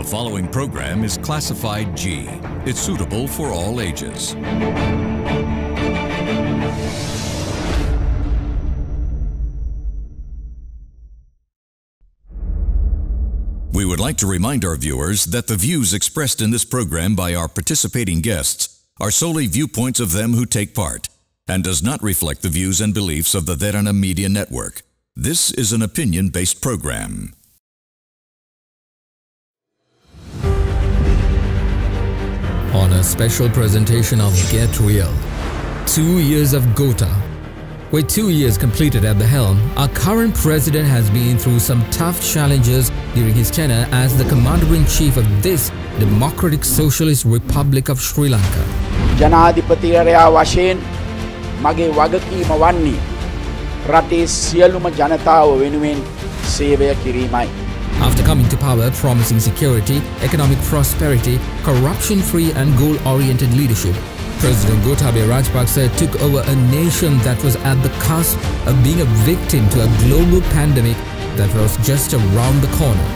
The following program is classified G. It's suitable for all ages. We would like to remind our viewers that the views expressed in this program by our participating guests are solely viewpoints of them who take part and does not reflect the views and beliefs of the Derana Media Network. This is an opinion-based program. On a special presentation of Get Real, 2 years of Gota. With 2 years completed at the helm, our current president has been through some tough challenges during his tenure as the Commander-in-Chief of this Democratic Socialist Republic of Sri Lanka. ජනාධිපතිවරයා වශයෙන් මගේ වගකීම වන්නේ රටේ සියලුම ජනතාව වෙනුවෙන් සේවය කිරීමයි. After coming to power, promising security, economic prosperity, corruption-free and goal-oriented leadership, President Gotabaya Rajapaksa took over a nation that was at the cusp of being a victim to a global pandemic that was just around the corner.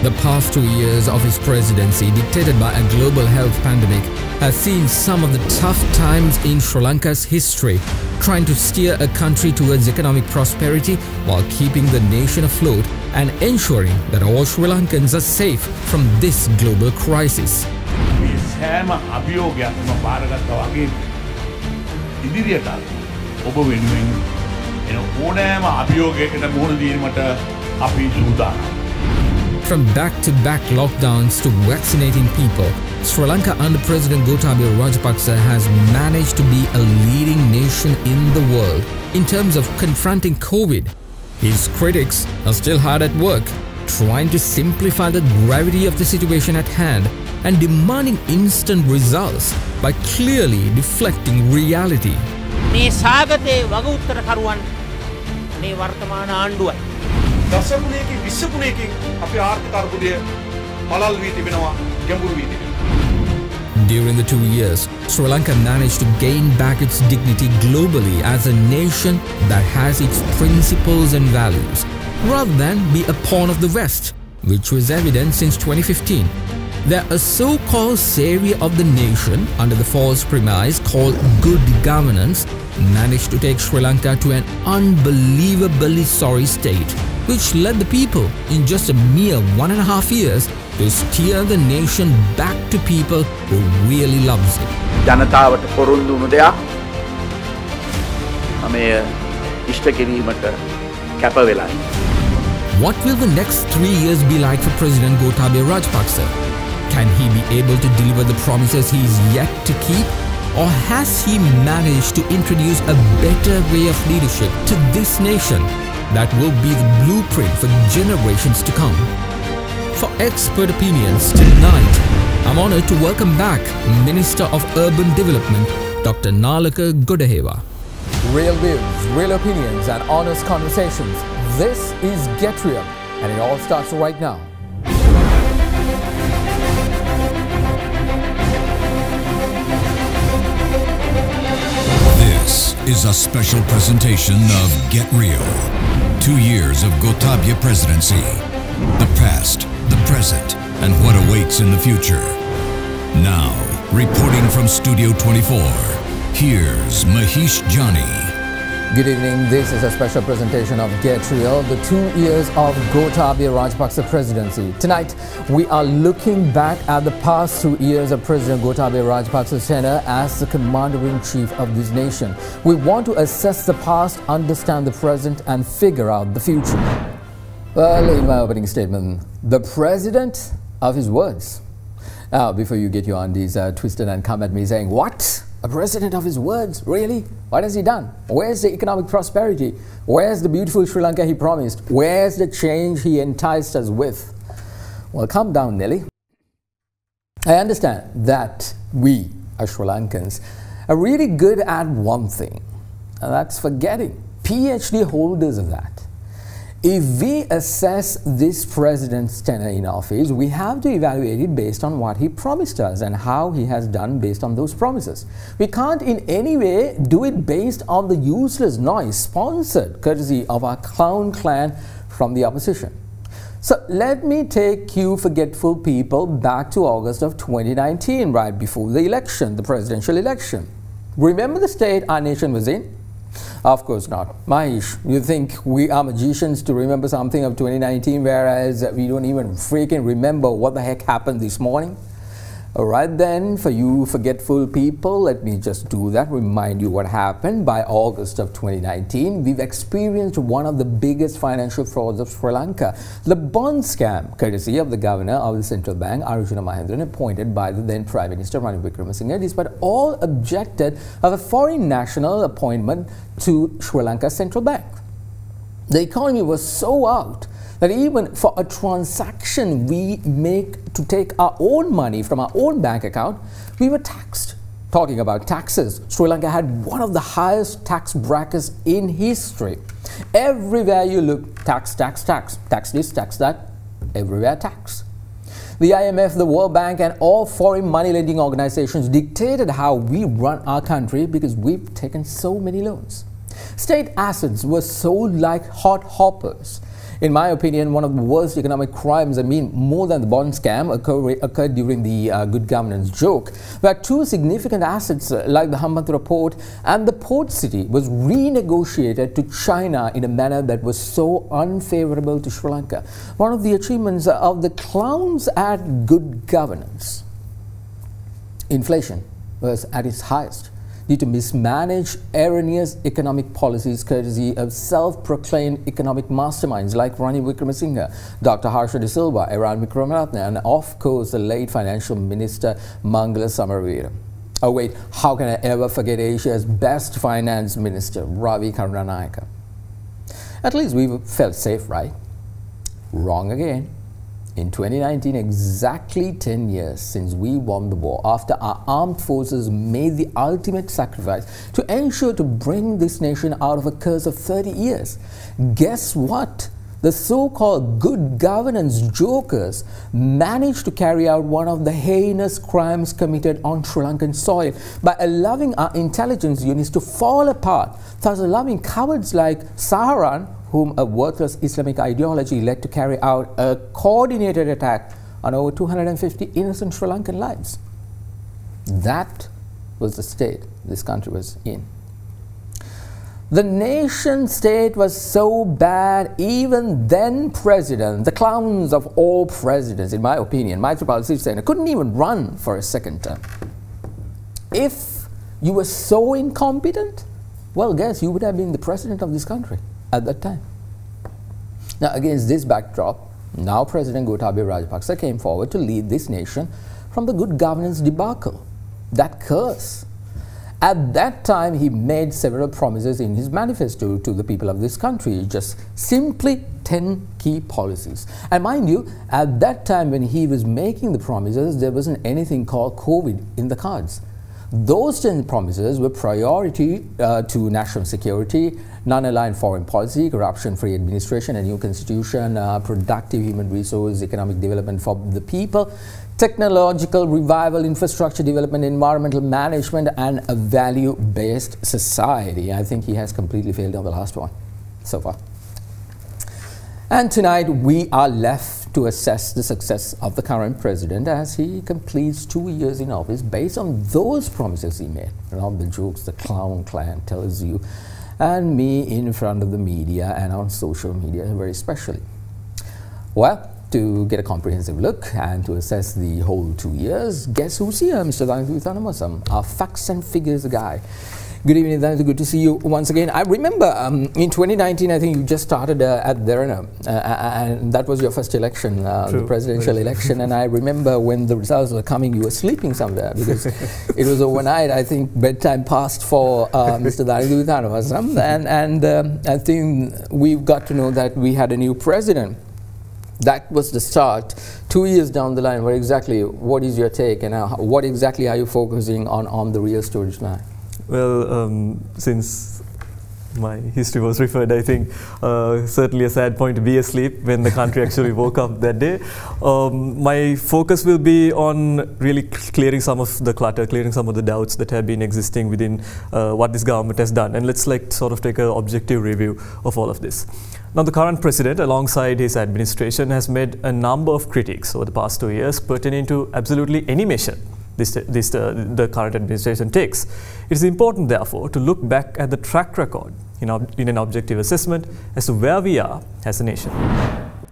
The past 2 years of his presidency, dictated by a global health pandemic, has seen some of the tough times in Sri Lanka's history, trying to steer a country towards economic prosperity while keeping the nation afloat and ensuring that all Sri Lankans are safe from this global crisis. සෑම අභියෝගයක්ම බාරගත්තා වගේ ඉදිරියට ඔබ වෙනුවෙන් එන ඕනෑම අභියෝගයකට මුහුණ දීමට අපි සූදානම්. From back-to-back lockdowns to vaccinating people, Sri Lanka under President Gotabaya Rajapaksa has managed to be a leading nation in the world in terms of confronting COVID. His critics are still hard at work, trying to simplify the gravity of the situation at hand and demanding instant results by clearly deflecting reality. මේ සාගතේ වග උත්තරකරුවන් මේ වර්තමාන ආණ්ඩුවයි. දශගුණයකින් 20 ගුණයකින් අපේ ආර්ථික අර්බුදය පළල් වී තිබෙනවා, ගැඹුරු වී තිබෙනවා. During the 2 years, Sri Lanka managed to gain back its dignity globally as a nation that has its principles and values, rather than be a pawn of the West, which was evident since 2015. That a so-called savior of the nation under the false premise called good governance managed to take Sri Lanka to an unbelievably sorry state, which led the people in just a mere 1.5 years to steer the nation back to people who really loves it. ජනතාවට පොරොන්දු වුණු දෙයක් මම ඉෂ්ට කිරීමට කැප වෙලා ඉන්නවා. What will the next 3 years be like for President Gotabaya Rajapaksa? Can he be able to deliver the promises he is yet to keep? Or has he managed to introduce a better way of leadership to this nation that will be the blueprint for generations to come? For expert opinions tonight, I'm honored to welcome back Minister of Urban Development, Dr. Nalaka Godahewa. Real views, real opinions and honest conversations. This is Get Real, and it all starts right now. This is a special presentation of Get Real. 2 years of Gotabaya presidency. The past, the present, and what awaits in the future. Now, reporting from Studio 24, here's Mahieash Johnney. Good evening. This is a special presentation of Get Real, the 2 years of Gotabaya Rajapaksa presidency. Tonight, we are looking back at the past 2 years of President Gotabaya Rajapaksa's tenure as the Commander-in-Chief of this nation. We want to assess the past, understand the present, and figure out the future. Well, in my opening statement, the president of his words. Now, before you get your undies twisted and come at me saying, what? A president of his words? Really? What has he done? Where's the economic prosperity? Where's the beautiful Sri Lanka he promised? Where's the change he enticed us with? Well, calm down, Nelly. I understand that we, as Sri Lankans, are really good at one thing, and that's forgetting. PhD holders of that. If we assess this president's tenure in office, we have to evaluate it based on what he promised us and how he has done based on those promises. We can't in any way do it based on the useless noise sponsored courtesy of our clown clan from the opposition. So let me take you forgetful people back to August of 2019, right before the election, the presidential election. Remember the state our nation was in? Of course not. Mahieash, you think we are magicians to remember something of 2019, whereas we don't even freaking remember what the heck happened this morning? Alright then, for you forgetful people, let me just do that, remind you what happened. By August of 2019, we've experienced one of the biggest financial frauds of Sri Lanka. The bond scam, courtesy of the governor of the central bank, Arjuna Mahendran, appointed by the then Prime Minister Ranil Wickremesinghe, despite all objected of a foreign national appointment to Sri Lanka's central bank. The economy was so out that even for a transaction we make to take our own money from our own bank account, we were taxed. Talking about taxes, Sri Lanka had one of the highest tax brackets in history. Everywhere you look, tax, tax, tax, tax this, tax that, everywhere tax. The IMF, the World Bank and all foreign money lending organizations dictated how we run our country because we've taken so many loans. State assets were sold like hot hoppers. In my opinion, one of the worst economic crimes, more than the bond scam, occurred during the good governance joke, where two significant assets like the Hambantota port and the port city was renegotiated to China in a manner that was so unfavorable to Sri Lanka. One of the achievements of the clowns at good governance. Inflation was at its highest due to mismanaged, erroneous economic policies courtesy of self-proclaimed economic masterminds like Ranil Wickremesinghe, Dr. Harsha De Silva, Eran Wickramaratne, and of course the late financial minister Mangala Samaraweera. Oh wait, how can I ever forget Asia's best finance minister, Ravi Karunanika? At least we felt safe, right? Wrong again. In 2019, exactly 10 years since we won the war, after our armed forces made the ultimate sacrifice to ensure to bring this nation out of a curse of 30 years, guess what? The so-called good governance jokers managed to carry out one of the heinous crimes committed on Sri Lankan soil by allowing our intelligence units to fall apart, thus allowing cowards like Saharan, whom a worthless Islamic ideology led to carry out a coordinated attack on over 250 innocent Sri Lankan lives. That was the state this country was in. The nation state was so bad, even then president, the clowns of all presidents, in my opinion, Maithripala Sirisena, couldn't even run for a second term. If you were so incompetent, well, guess you would have been the president of this country at that time. Now, against this backdrop, now President Gotabaya Rajapaksa came forward to lead this nation from the good governance debacle, that curse. At that time, he made several promises in his manifesto to the people of this country, just simply 10 key policies. And mind you, at that time when he was making the promises, there wasn't anything called COVID in the cards. Those 10 promises were priority to national security, non-aligned foreign policy, corruption-free administration, a new constitution, productive human resource, economic development for the people, technological revival, infrastructure development, environmental management, and a value-based society. I think he has completely failed on the last one so far. And tonight we are left to assess the success of the current president as he completes 2 years in office based on those promises he made. And all the jokes the clown clan tells you, and me in front of the media and on social media very especially. Well, to get a comprehensive look and to assess the whole 2 years, guess who's here? Mr. Danitha Witanamasam, our facts and figures guy. Good evening, Danitha. Good to see you once again. I remember in 2019, I think you just started at Derana, and that was your first election, the presidential election. And I remember when the results were coming, you were sleeping somewhere because it was overnight. I think bedtime passed for Mr. Danitha Witanamasam, and I think we've got to know that we had a new president. That was the start. 2 years down the line, what is your take, and what exactly are you focusing on the real story tonight? Well, since my history was referred, I think. Certainly a sad point to be asleep when the country actually woke up that day. My focus will be on really clearing some of the clutter, clearing some of the doubts that have been existing within what this government has done. And let's sort of take an objective review of all of this. Now, the current president, alongside his administration, has made a number of critiques over the past 2 years pertaining to absolutely any measure the current administration takes. It is important, therefore, to look back at the track record in an objective assessment as to where we are as a nation.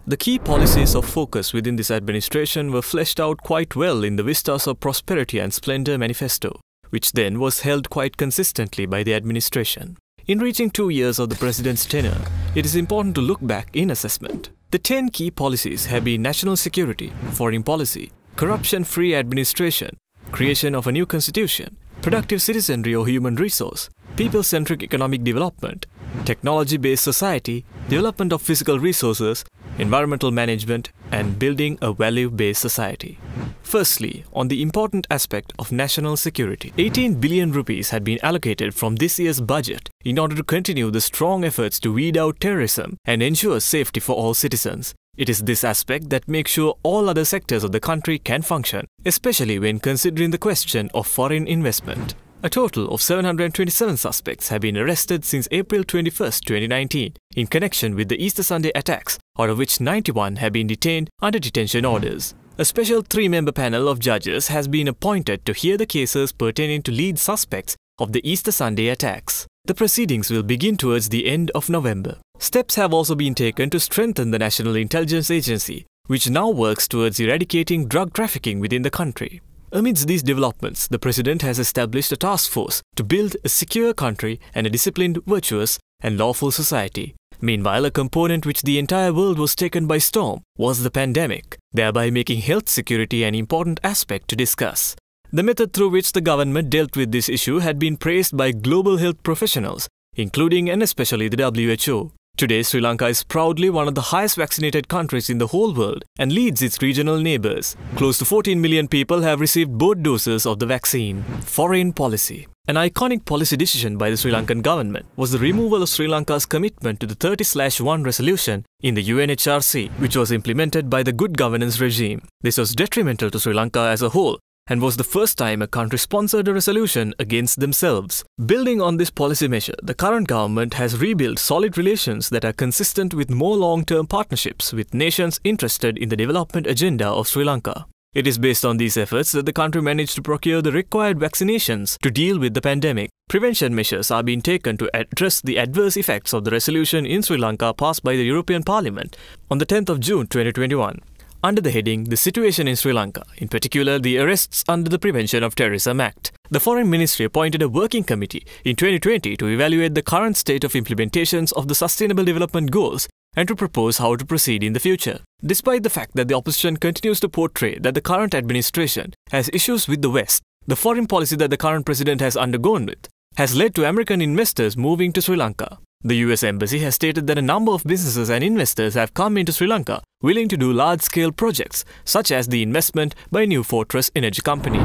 The key policies of focus within this administration were fleshed out quite well in the Vistas of Prosperity and Splendor manifesto, which then was held quite consistently by the administration. In reaching 2 years of the president's tenure, it is important to look back in assessment. The 10 key policies have been national security, foreign policy, corruption-free administration, creation of a new constitution, productive citizenry or human resource, people-centric economic development, technology-based society, development of physical resources, environmental management, and building a value-based society. Firstly, on the important aspect of national security, 18 billion rupees had been allocated from this year's budget in order to continue the strong efforts to weed out terrorism and ensure safety for all citizens. It is this aspect that makes sure all other sectors of the country can function, especially when considering the question of foreign investment. A total of 727 suspects have been arrested since April 21, 2019 in connection with the Easter Sunday attacks, out of which 91 have been detained under detention orders. A special 3-member panel of judges has been appointed to hear the cases pertaining to lead suspects of the Easter Sunday attacks. The proceedings will begin towards the end of November. Steps have also been taken to strengthen the National Intelligence Agency, which now works towards eradicating drug trafficking within the country. Amidst these developments, the President has established a task force to build a secure country and a disciplined, virtuous and lawful society. Meanwhile, a component which the entire world was taken by storm was the pandemic, thereby making health security an important aspect to discuss. The method through which the government dealt with this issue had been praised by global health professionals, including and especially the WHO. Today, Sri Lanka is proudly one of the highest vaccinated countries in the whole world and leads its regional neighbours. Close to 14 million people have received both doses of the vaccine. Foreign policy. An iconic policy decision by the Sri Lankan government was the removal of Sri Lanka's commitment to the 30/1 resolution in the UNHRC, which was implemented by the good governance regime. This was detrimental to Sri Lanka as a whole, and was the first time a country sponsored a resolution against themselves. Building on this policy measure, the current government has rebuilt solid relations that are consistent with more long-term partnerships with nations interested in the development agenda of Sri Lanka. It is based on these efforts that the country managed to procure the required vaccinations to deal with the pandemic. Prevention measures are being taken to address the adverse effects of the resolution in Sri Lanka passed by the European Parliament on the 10th of June 2021. Under the heading, The Situation in Sri Lanka, in particular the arrests under the Prevention of Terrorism Act, the Foreign Ministry appointed a working committee in 2020 to evaluate the current state of implementations of the Sustainable Development Goals and to propose how to proceed in the future. Despite the fact that the opposition continues to portray that the current administration has issues with the West, the foreign policy that the current president has undergone with has led to American investors moving to Sri Lanka. The US Embassy has stated that a number of businesses and investors have come into Sri Lanka willing to do large-scale projects, such as the investment by New Fortress Energy Company.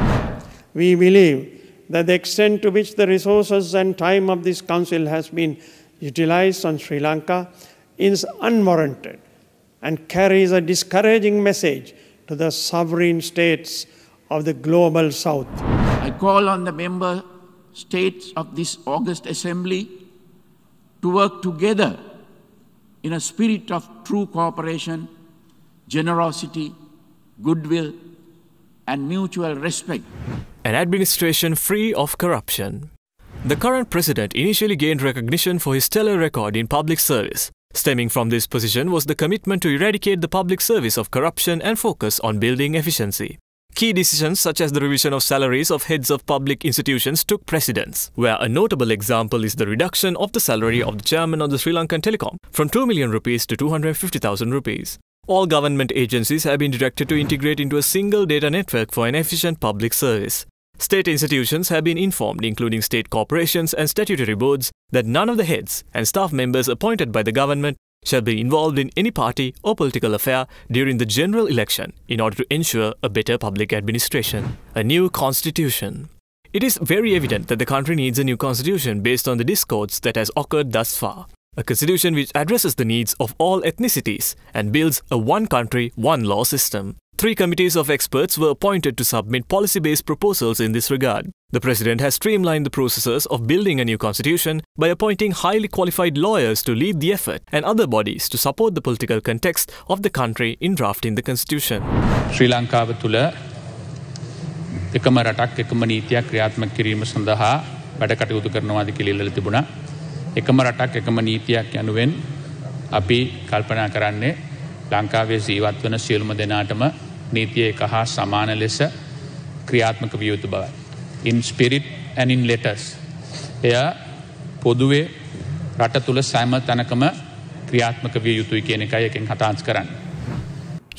We believe that the extent to which the resources and time of this council has been utilized on Sri Lanka is unwarranted and carries a discouraging message to the sovereign states of the global south. I call on the member states of this August Assembly to work together in a spirit of true cooperation, generosity, goodwill, and mutual respect. An administration free of corruption. The current president initially gained recognition for his stellar record in public service. Stemming from this position was the commitment to eradicate the public service of corruption and focus on building efficiency. Key decisions such as the revision of salaries of heads of public institutions took precedence, where a notable example is the reduction of the salary of the chairman of the Sri Lankan Telecom from 2 million rupees to 250,000 rupees. All government agencies have been directed to integrate into a single data network for an efficient public service. State institutions have been informed, including state corporations and statutory boards, that none of the heads and staff members appointed by the government shall be involved in any party or political affair during the general election in order to ensure a better public administration. A new constitution. It is very evident that the country needs a new constitution based on the discords that has occurred thus far. A constitution which addresses the needs of all ethnicities and builds a one country, one law system. 3 committees of experts were appointed to submit policy-based proposals in this regard. The President has streamlined the processes of building a new constitution by appointing highly qualified lawyers to lead the effort and other bodies to support the political context of the country in drafting the constitution. Sri Lanka tula ekama ratak ekama නීතියක් ක්‍රියාත්මක කිරීම සඳහා වැඩ කටයුතු කරනවාද කියලා ඉල්ලලා තිබුණා. එකම රටක් එකම නීතියක් යනුවෙන් අපි කල්පනා කරන්නේ ලංකාවේ ජීවත් වන සියලුම දෙනාටම නීතිය එක හා සමාන ලෙස ක්‍රියාත්මක විය යුතු බවයි. In spirit and in letters. එය පොදුවේ රට තුල සෑම තැනකම ක්‍රියාත්මක විය යුතුයි කියන එකයි එකෙන් අදහස් කරන්නේ.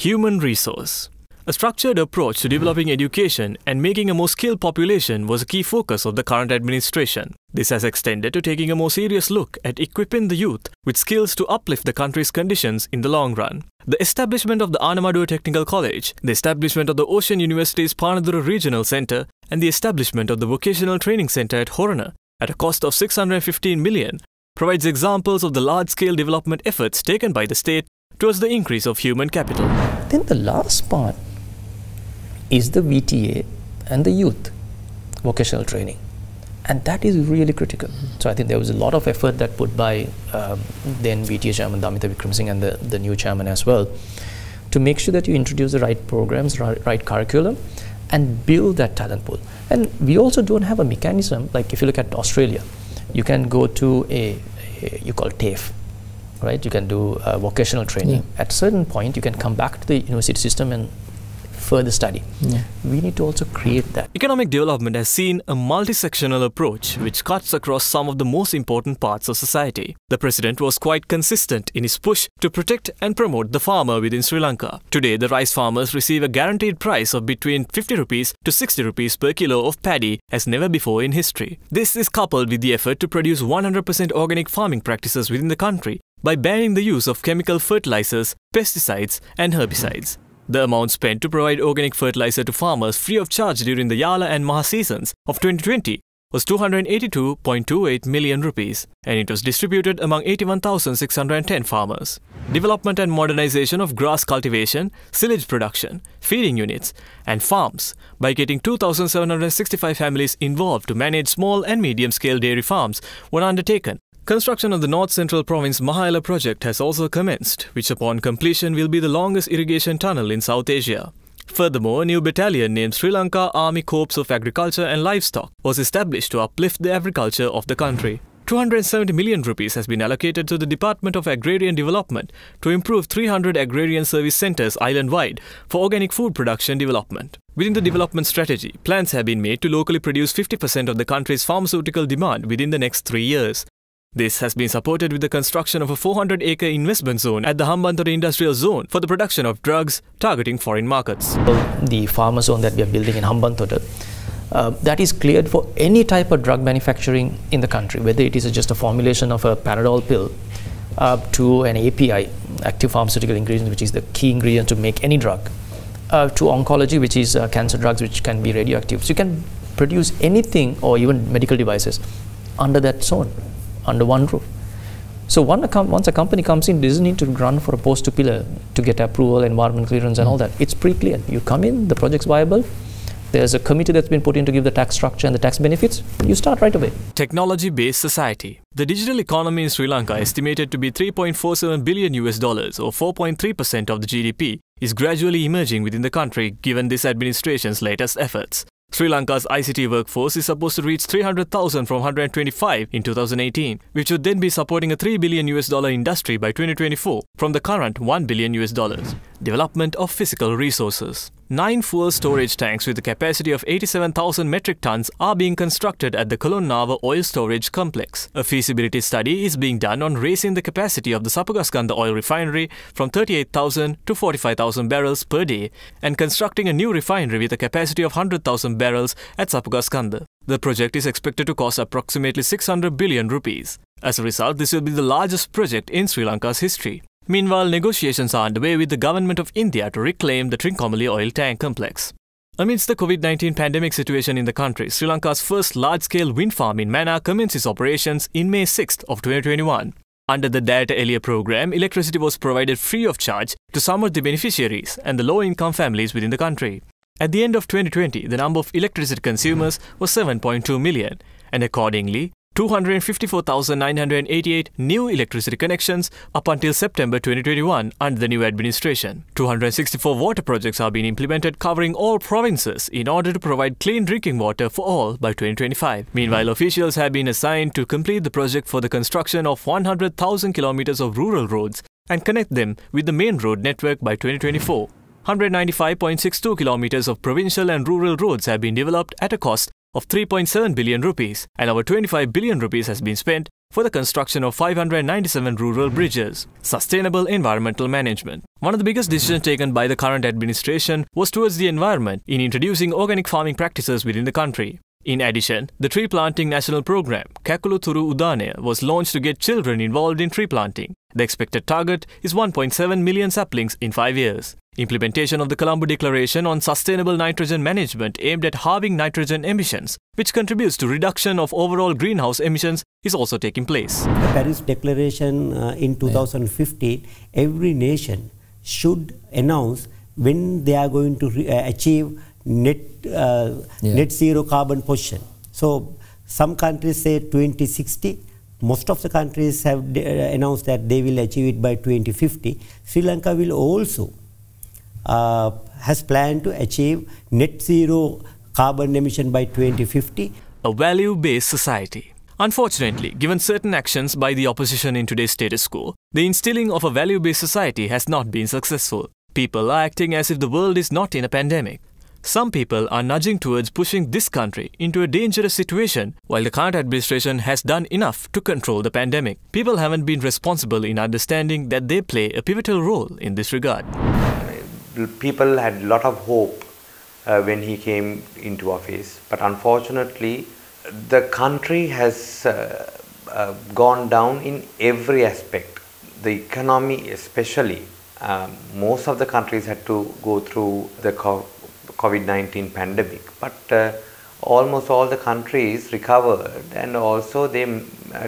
Human resource. A structured approach to developing education and making a more skilled population was a key focus of the current administration. This has extended to taking a more serious look at equipping the youth with skills to uplift the country's conditions in the long run. The establishment of the Anamadua Technical College, the establishment of the Ocean University's Panadura Regional Centre, and the establishment of the Vocational Training Centre at Horana, at a cost of 615 million, provides examples of the large-scale development efforts taken by the state towards the increase of human capital. Then the last part is the VTA and the youth vocational training, and that is really critical. So I think there was a lot of effort that put by then VTA chairman Damita Wickramasinghe and the new chairman as well, to make sure that you introduce the right programs, right curriculum, and build that talent pool. And we also don't have a mechanism, like if you look at Australia, you can go to you call TAFE, right? You can do vocational training. Yeah. At a certain point, you can come back to the university system and further study. Yeah. We need to also create that. Economic development has seen a multi-sectional approach which cuts across some of the most important parts of society. The President was quite consistent in his push to protect and promote the farmer within Sri Lanka. Today, the rice farmers receive a guaranteed price of between 50 rupees to 60 rupees per kilo of paddy as never before in history. This is coupled with the effort to produce 100% organic farming practices within the country by banning the use of chemical fertilizers, pesticides and herbicides. The amount spent to provide organic fertilizer to farmers free of charge during the Yala and Maha seasons of 2020 was 282.28 million rupees, and it was distributed among 81,610 farmers. Development and modernization of grass cultivation, silage production, feeding units and farms by getting 2,765 families involved to manage small and medium-scale dairy farms were undertaken. Construction of the North Central Province Mahieash project has also commenced, which upon completion will be the longest irrigation tunnel in South Asia. Furthermore, a new battalion named Sri Lanka Army Corps of Agriculture and Livestock was established to uplift the agriculture of the country. 270 million rupees has been allocated to the Department of Agrarian Development to improve 300 agrarian service centres island-wide for organic food production development. Within the development strategy, plans have been made to locally produce 50% of the country's pharmaceutical demand within the next 3 years. This has been supported with the construction of a 400-acre investment zone at the Hambantota Industrial Zone for the production of drugs targeting foreign markets. The pharma zone that we are building in Hambantota, that is cleared for any type of drug manufacturing in the country, whether it is just a formulation of a Panadol pill to an API, active pharmaceutical ingredient, which is the key ingredient to make any drug, to oncology, which is cancer drugs which can be radioactive. So you can produce anything or even medical devices under that zone, under one roof. So once a company comes in, doesn't need to run for a post to pillar to get approval, environment clearance and all that. It's pre-cleared. You come in, the project's viable, there's a committee that's been put in to give the tax structure and the tax benefits, you start right away. Technology-based society. The digital economy in Sri Lanka, estimated to be $3.47 billion or 4.3% of the GDP, is gradually emerging within the country given this administration's latest efforts. Sri Lanka's ICT workforce is supposed to reach 300,000 from 125 in 2018, which would then be supporting a $3 billion industry by 2024 from the current $1 billion. Development of physical resources. 9 fuel storage tanks with a capacity of 87,000 metric tons are being constructed at the Kolonnava oil storage complex. A feasibility study is being done on raising the capacity of the Sapagaskanda oil refinery from 38,000 to 45,000 barrels per day and constructing a new refinery with a capacity of 100,000 barrels at Sapagaskanda. The project is expected to cost approximately 600 billion rupees. As a result, this will be the largest project in Sri Lanka's history. Meanwhile, negotiations are underway with the government of India to reclaim the Trincomalee oil tank complex. Amidst the COVID-19 pandemic situation in the country, Sri Lanka's first large-scale wind farm in Mannar commences operations in May 6th of 2021. Under the Dayata Eliya program, electricity was provided free of charge to some of the beneficiaries and the low-income families within the country. At the end of 2020, the number of electricity consumers was 7.2 million, and accordingly, 254,988 new electricity connections up until September 2021 under the new administration. 264 water projects are being implemented covering all provinces in order to provide clean drinking water for all by 2025. Meanwhile, officials have been assigned to complete the project for the construction of 100,000 kilometers of rural roads and connect them with the main road network by 2024. 195.62 kilometers of provincial and rural roads have been developed at a cost of 3.7 billion rupees, and over 25 billion rupees has been spent for the construction of 597 rural bridges. Sustainable environmental management. One of the biggest decisions taken by the current administration was towards the environment in introducing organic farming practices within the country. In addition, the tree planting national program, Kakulu Thuru Udane, was launched to get children involved in tree planting. The expected target is 1.7 million saplings in 5 years. Implementation of the Colombo Declaration on Sustainable Nitrogen Management aimed at halving nitrogen emissions, which contributes to reduction of overall greenhouse emissions, is also taking place. The Paris Declaration in 2015, every nation should announce when they are going to achieve net zero carbon position. So some countries say 2060. Most of the countries have announced that they will achieve it by 2050. Sri Lanka will also has planned to achieve net zero carbon emission by 2050. A value-based society. Unfortunately, given certain actions by the opposition in today's status quo, the instilling of a value-based society has not been successful. People are acting as if the world is not in a pandemic. Some people are nudging towards pushing this country into a dangerous situation, while the current administration has done enough to control the pandemic. People haven't been responsible in understanding that they play a pivotal role in this regard. People had a lot of hope when he came into office, but unfortunately the country has gone down in every aspect. The economy especially, most of the countries had to go through the COVID-19 pandemic, but almost all the countries recovered, and also they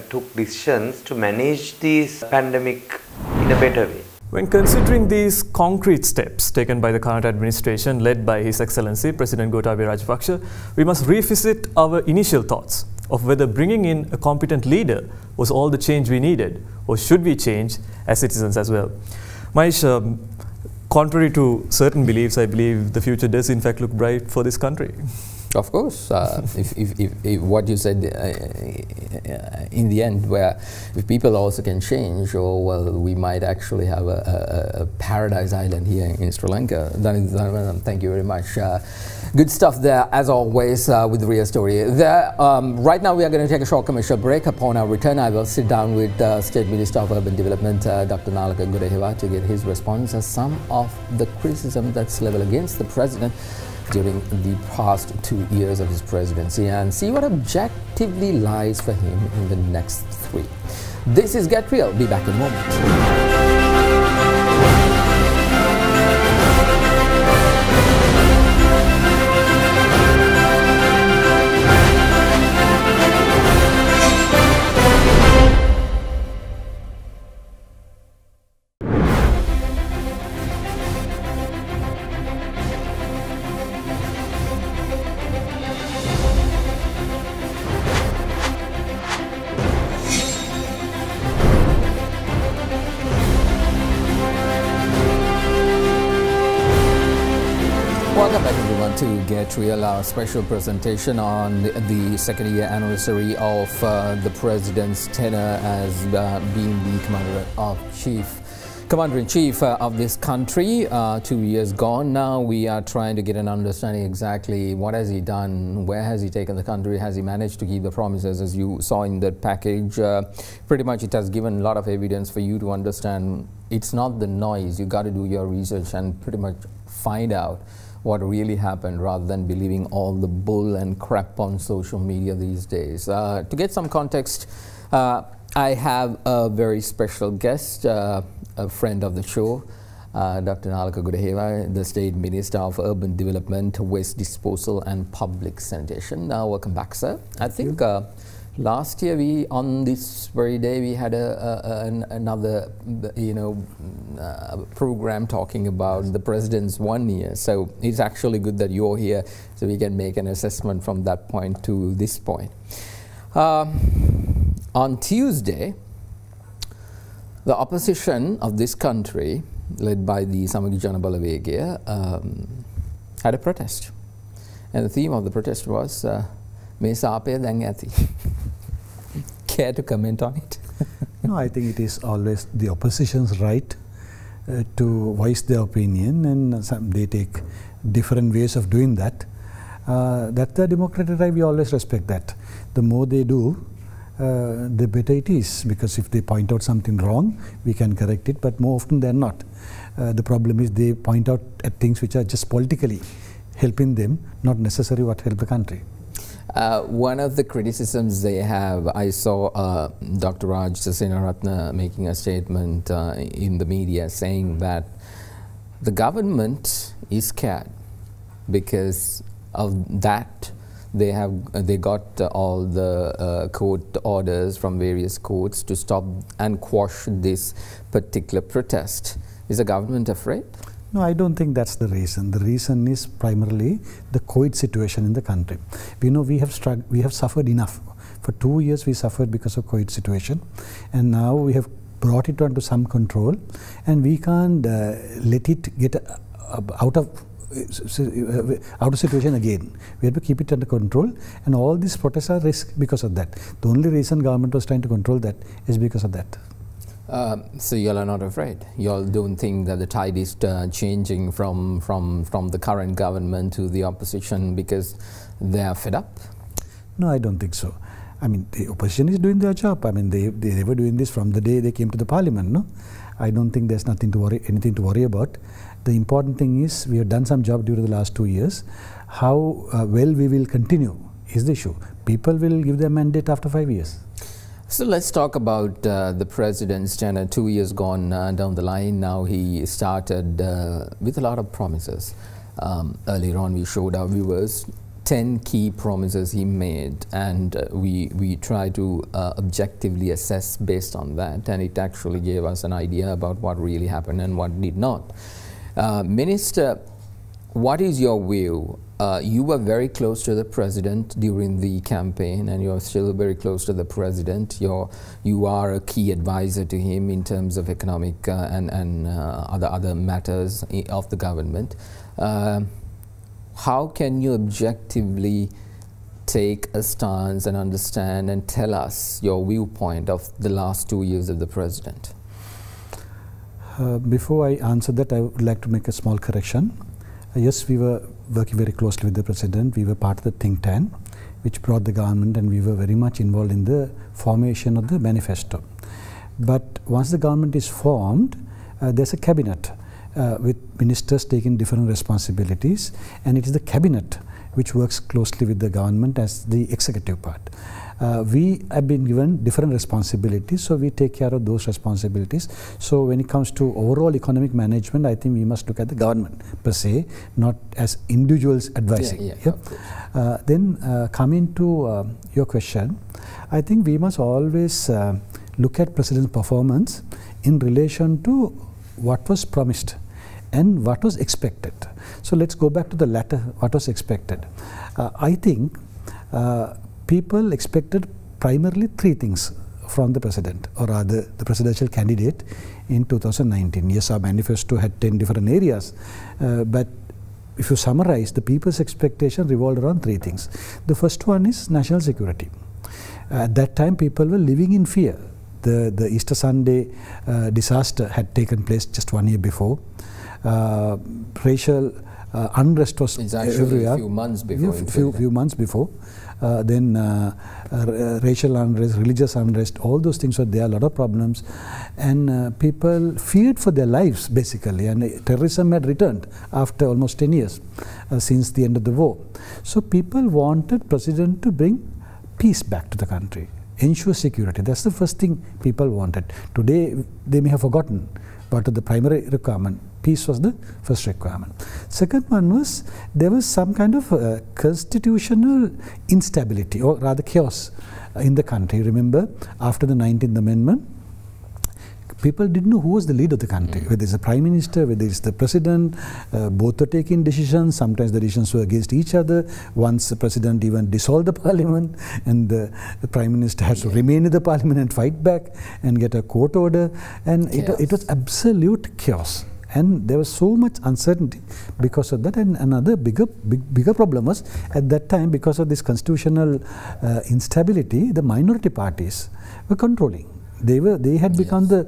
took decisions to manage this pandemic in a better way. When considering these concrete steps taken by the current administration led by His Excellency President Gotabaya Rajapaksa, we must revisit our initial thoughts of whether bringing in a competent leader was all the change we needed, or should we change as citizens as well. Mahieash, contrary to certain beliefs, I believe the future does in fact look bright for this country. Of course, if what you said in the end, where if people also can change, or well, we might actually have a paradise island here in Sri Lanka. Thank you very much. Good stuff there, as always, with the real story. There, right now we are going to take a short commercial break. Upon our return, I will sit down with State Minister of Urban Development, Dr. Nalaka Godahewa, to get his response to some of the criticism that's leveled against the President during the past 2 years of his presidency, and see what objectively lies for him in the next 3. This is Get Real. Be back in a moment. Welcome back everyone to Get Real, our special presentation on the second year anniversary of the President's tenure as being the Commander-in-Chief of this country. 2 years gone now. We are trying to get an understanding exactly what has he done, where has he taken the country, has he managed to keep the promises, as you saw in that package. Pretty much it has given a lot of evidence for you to understand it's not the noise. You got to do your research and pretty much find out what really happened rather than believing all the bull and crap on social media these days. To get some context, I have a very special guest, a friend of the show, Dr. Nalaka Godahewa, the State Minister of Urban Development, Waste Disposal and Public Sanitation. Welcome back, sir. I think last year on this very day, we had another, program talking about the President's 1 year. So it's actually good that you're here, so we can make an assessment from that point to this point. On Tuesday, the opposition of this country, led by the Samagi Jana Balawegaya, had a protest. And the theme of the protest was, Me Sape Dang Athi. Care to comment on it? No, I think it is always the opposition's right to voice their opinion, and they take different ways of doing that. That's the democratic right, we always respect that. The more they do, the better it is, because if they point out something wrong, we can correct it, but more often than not. The problem is they point out at things which are just politically helping them, not necessarily what help the country. One of the criticisms they have, I saw Dr. Raj Senaratne making a statement in the media saying that the government is scared because of that. They got all the court orders from various courts to stop and quash this particular protest. Is the government afraid? No, I don't think that's the reason. The reason is primarily the COVID situation in the country. We know we have suffered enough. For 2 years we suffered because of COVID situation, and now we have brought it under some control, and we can't let it get out of situation again. We have to keep it under control, and all these protests are risk because of that. The only reason government was trying to control that is because of that. So y'all are not afraid? Y'all don't think that the tide is changing from the current government to the opposition because they are fed up? No, I don't think so. I mean, the opposition is doing their job. I mean, they were doing this from the day they came to the parliament, no? I don't think there's anything to worry about. The important thing is we have done some job during the last 2 years. How well we will continue is the issue. People will give their mandate after 5 years. So let's talk about the President's tenure. 2 years gone down the line. Now he started with a lot of promises. Earlier on we showed our viewers 10 key promises he made, and we try to objectively assess based on that, and it actually gave us an idea about what really happened and what did not. Minister, what is your view? You were very close to the President during the campaign, and you're still very close to the President. You are a key advisor to him in terms of economic and other matters of the government. How can you objectively take a stance and understand and tell us your viewpoint of the last 2 years of the President? Before I answer that, I would like to make a small correction. Yes, we were working very closely with the President. We were part of the think tank which brought the government, and we were very much involved in the formation of the manifesto. But once the government is formed, there's a cabinet with ministers taking different responsibilities, and it is the cabinet which works closely with the government as the executive part. We have been given different responsibilities, so we take care of those responsibilities. So when it comes to overall economic management, I think we must look at the government per se, not as individuals advising. Then coming to your question, I think we must always look at President's performance in relation to what was promised and what was expected. So let's go back to the latter, what was expected. I think people expected primarily 3 things from the President, or rather the presidential candidate in 2019. Yes, our manifesto had 10 different areas, but if you summarize, the people's expectation revolved around 3 things. The first one is national security. At that time, people were living in fear. The Easter Sunday disaster had taken place just 1 year before. Racial unrest was everywhere. A few months before. Few months before. Then racial unrest, religious unrest, all those things were there, a lot of problems, and people feared for their lives basically, and terrorism had returned after almost 10 years since the end of the war. So people wanted President to bring peace back to the country, ensure security. That's the first thing people wanted. Today they may have forgotten part of the primary requirement. Peace was the first requirement. Second one was, there was some kind of constitutional instability, or rather chaos in the country. Remember, after the 19th Amendment, people didn't know who was the leader of the country, whether it's the Prime Minister, whether it's the President, both were taking decisions. Sometimes the decisions were against each other. Once the President even dissolved the Parliament, and the Prime Minister has to remain in the Parliament and fight back and get a court order. And it was absolute chaos. And there was so much uncertainty because of that. And another bigger problem was, at that time, because of this constitutional instability, the minority parties were controlling. They had become the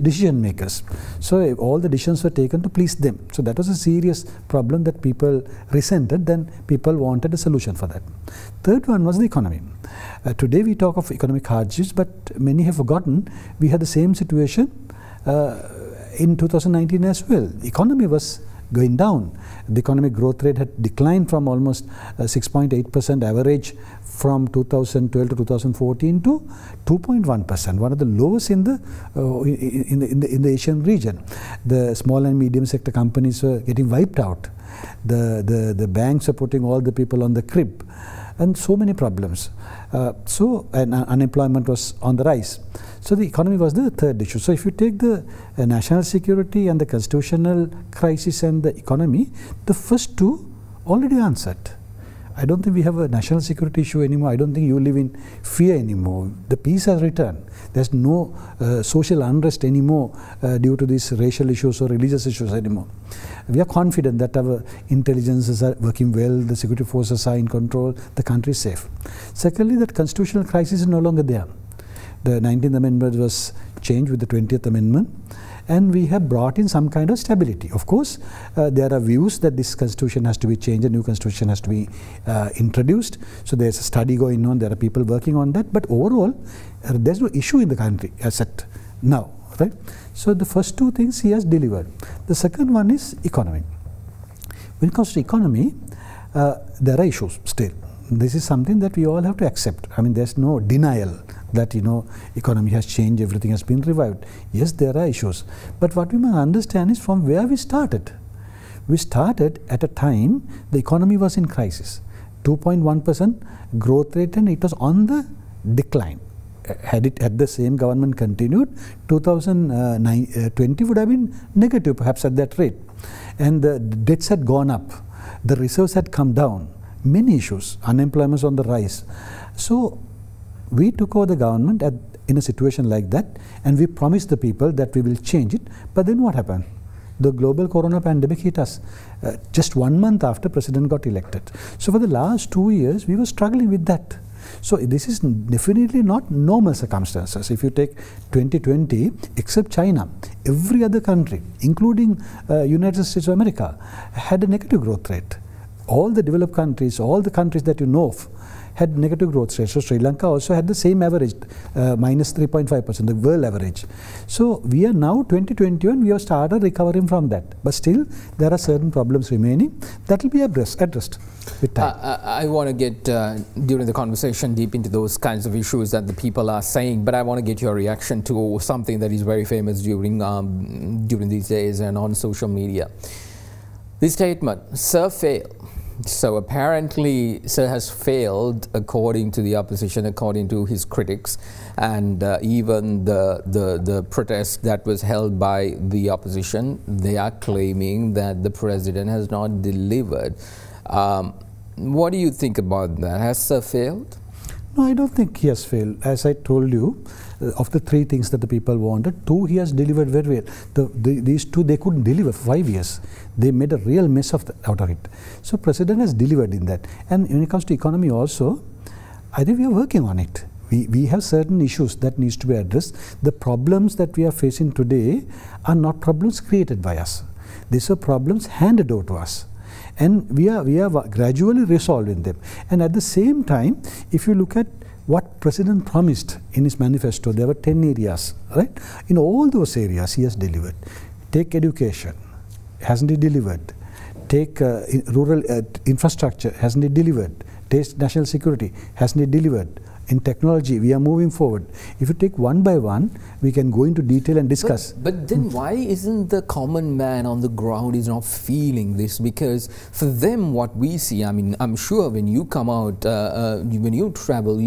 decision makers. So all the decisions were taken to please them. So that was a serious problem that people resented. Then people wanted a solution for that. Third one was the economy. Today we talk of economic hardships, but many have forgotten we had the same situation in 2019 as well. The economy was going down. The economic growth rate had declined from almost 6.8% average from 2012 to 2014 to 2.1%, one of the lowest in the Asian region. The small and medium sector companies were getting wiped out. The banks are putting all the people on the crib, and so many problems. And unemployment was on the rise. So the economy was the third issue. So if you take the national security and the constitutional crisis and the economy, the first two already answered. I don't think we have a national security issue anymore. I don't think you live in fear anymore. The peace has returned. There's no social unrest anymore due to these racial issues or religious issues anymore. We are confident that our intelligences are working well, the security forces are in control, the country is safe. Secondly, that constitutional crisis is no longer there. The 19th Amendment was changed with the 20th Amendment, and we have brought in some kind of stability. Of course, there are views that this constitution has to be changed, a new constitution has to be introduced. So there's a study going on, there are people working on that, but overall, there's no issue in the country as at now, right? So the first two things he has delivered. The second one is economy. When it comes to economy, there are issues still. This is something that we all have to accept. I mean, there's no denial that, economy has changed, everything has been revived. Yes, there are issues. But what we must understand is from where we started. We started at a time the economy was in crisis. 2.1% growth rate, and it was on the decline. Had the same government continued, 2020 would have been negative perhaps at that rate. And the debts had gone up. The reserves had come down. Many issues. Unemployment was on the rise. So we took over the government in a situation like that, and we promised the people that we will change it. But then what happened? The global corona pandemic hit us just 1 month after President got elected. So for the last 2 years, we were struggling with that. So this is definitely not normal circumstances. If you take 2020, except China, every other country, including United States of America, had a negative growth rate. All the developed countries, all the countries that you know of, had negative growth rates. So Sri Lanka also had the same average, minus 3.5%, the world average. So we are now 2021, we have started recovering from that. But still, there are certain problems remaining that will be addressed with time. I want to get, during the conversation, deep into those kinds of issues that the people are saying, but I want to get your reaction to something that is very famous during these days and on social media. This statement, Sir failed. So apparently, Sir has failed according to the opposition, according to his critics, and even the protest that was held by the opposition, they are claiming that the President has not delivered. What do you think about that? Has Sir failed? No, I don't think he has failed. As I told you, of the 3 things that the people wanted, 2 he has delivered very well. These 2 they couldn't deliver for 5 years. They made a real mess out of it. So President has delivered in that. And when it comes to economy also, I think we are working on it. We have certain issues that needs to be addressed. The problems that we are facing today are not problems created by us. These are problems handed over to us. And we are gradually resolving them. And at the same time, if you look at what President promised in his manifesto, there were 10 areas, right? In all those areas, he has delivered. Take education, hasn't he delivered? Take rural infrastructure, hasn't he delivered? Take national security, hasn't he delivered? in technology, we are moving forward. If you take one by one, we can go into detail and discuss. But then why isn't the common man on the ground is not feeling this? Because for them, what we see, I mean, I'm sure when you come out, when you travel,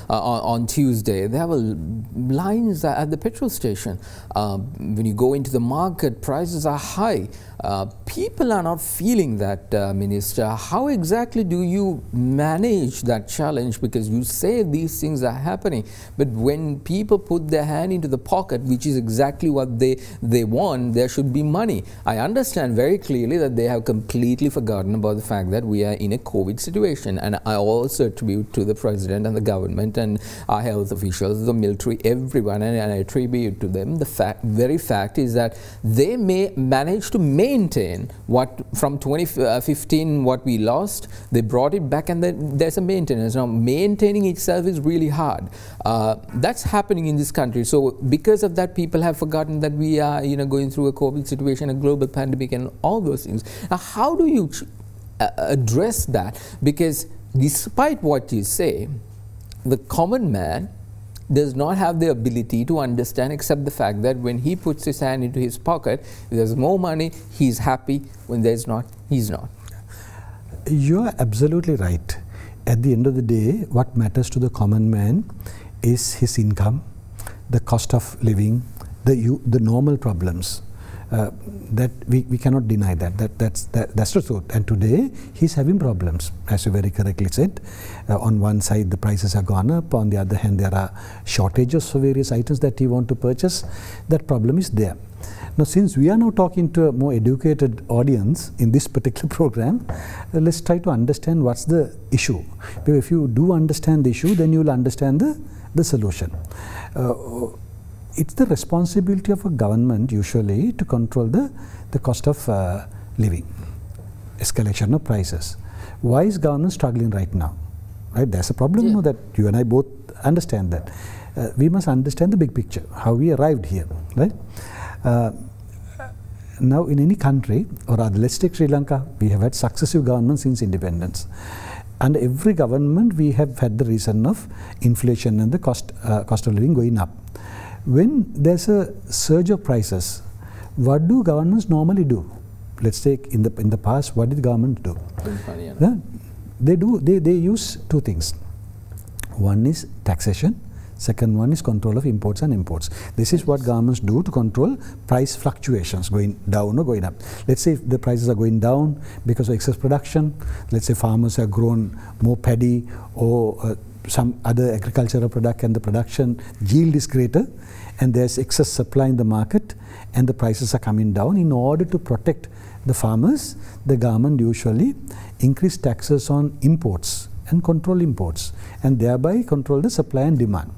on Tuesday, there were lines at the petrol station. When you go into the market, prices are high. People are not feeling that, Minister. How exactly do you manage that challenge? Because you say these things are happening, but when people put their hand into the pocket, which is exactly what they want, there should be money. I understand very clearly that they have completely forgotten about the fact that we are in a COVID situation, and I also attribute to the President and the government and our health officials, the military, everyone, and I attribute to them the very fact is that they may manage to maintain what from 2015 what we lost. They brought it back, and then there's a maintenance. Now maintaining itself is really hard. That's happening in this country. So because of that, people have forgotten that we are going through a COVID situation, a global pandemic, and all those things. Now how do you address that? Because despite what you say, the common man does not have the ability to understand, except the fact that when he puts his hand into his pocket, if there's more money, he's happy. When there's not, he's not. You are absolutely right. At the end of the day, what matters to the common man is his income, the cost of living, the normal problems. That we cannot deny that's the truth. And today he's having problems, as you very correctly said. On one side the prices have gone up, on the other hand there are shortages for various items that he want to purchase. That problem is there. Now, since we are now talking to a more educated audience in this particular program, let's try to understand what's the issue. Because if you do understand the issue, then you will understand the solution. It's the responsibility of a government usually to control the cost of living, escalation of prices. Why is government struggling right now? Right, there's a problem. Yeah. That you and I both understand that. We must understand the big picture, how we arrived here, right? Now in any country, or rather let's take Sri Lanka, we have had successive governments since independence. And every government we have had the reason of inflation and the cost of living going up. When there's a surge of prices, what do governments normally do? Let's take in the past, what did government do? They use two things. One is taxation. Second one is control of imports and imports. This is what governments do to control price fluctuations, going down or going up. Let's say if the prices are going down because of excess production. Let's say farmers have grown more paddy or some other agricultural product, and the production yield is greater, and there's excess supply in the market, and the prices are coming down. In order to protect the farmers, the government usually increase taxes on imports and control imports, and thereby control the supply and demand,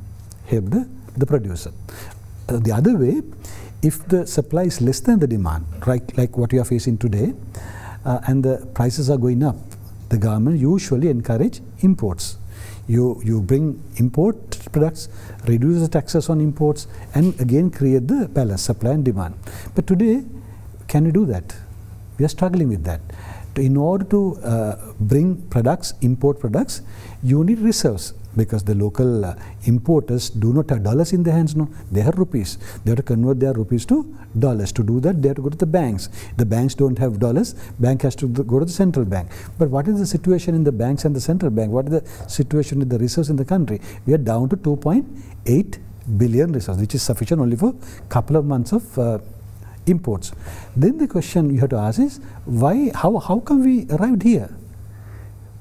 help the producer. The other way, if the supply is less than the demand, right, like what you are facing today, and the prices are going up, the government usually encourage imports. You bring import products, reduce the taxes on imports, and again create the balance, supply and demand. But today, can you do that? We are struggling with that. In order to bring products, import products, you need reserves, because the local importers do not have dollars in their hands, no, they have rupees. They have to convert their rupees to dollars. To do that, they have to go to the banks. The banks don't have dollars, bank has to go to the central bank. But what is the situation in the banks and the central bank? What is the situation with the reserves in the country? We are down to 2.8 billion reserves, which is sufficient only for a couple of months of imports. Then the question you have to ask is, why, how come we arrived here?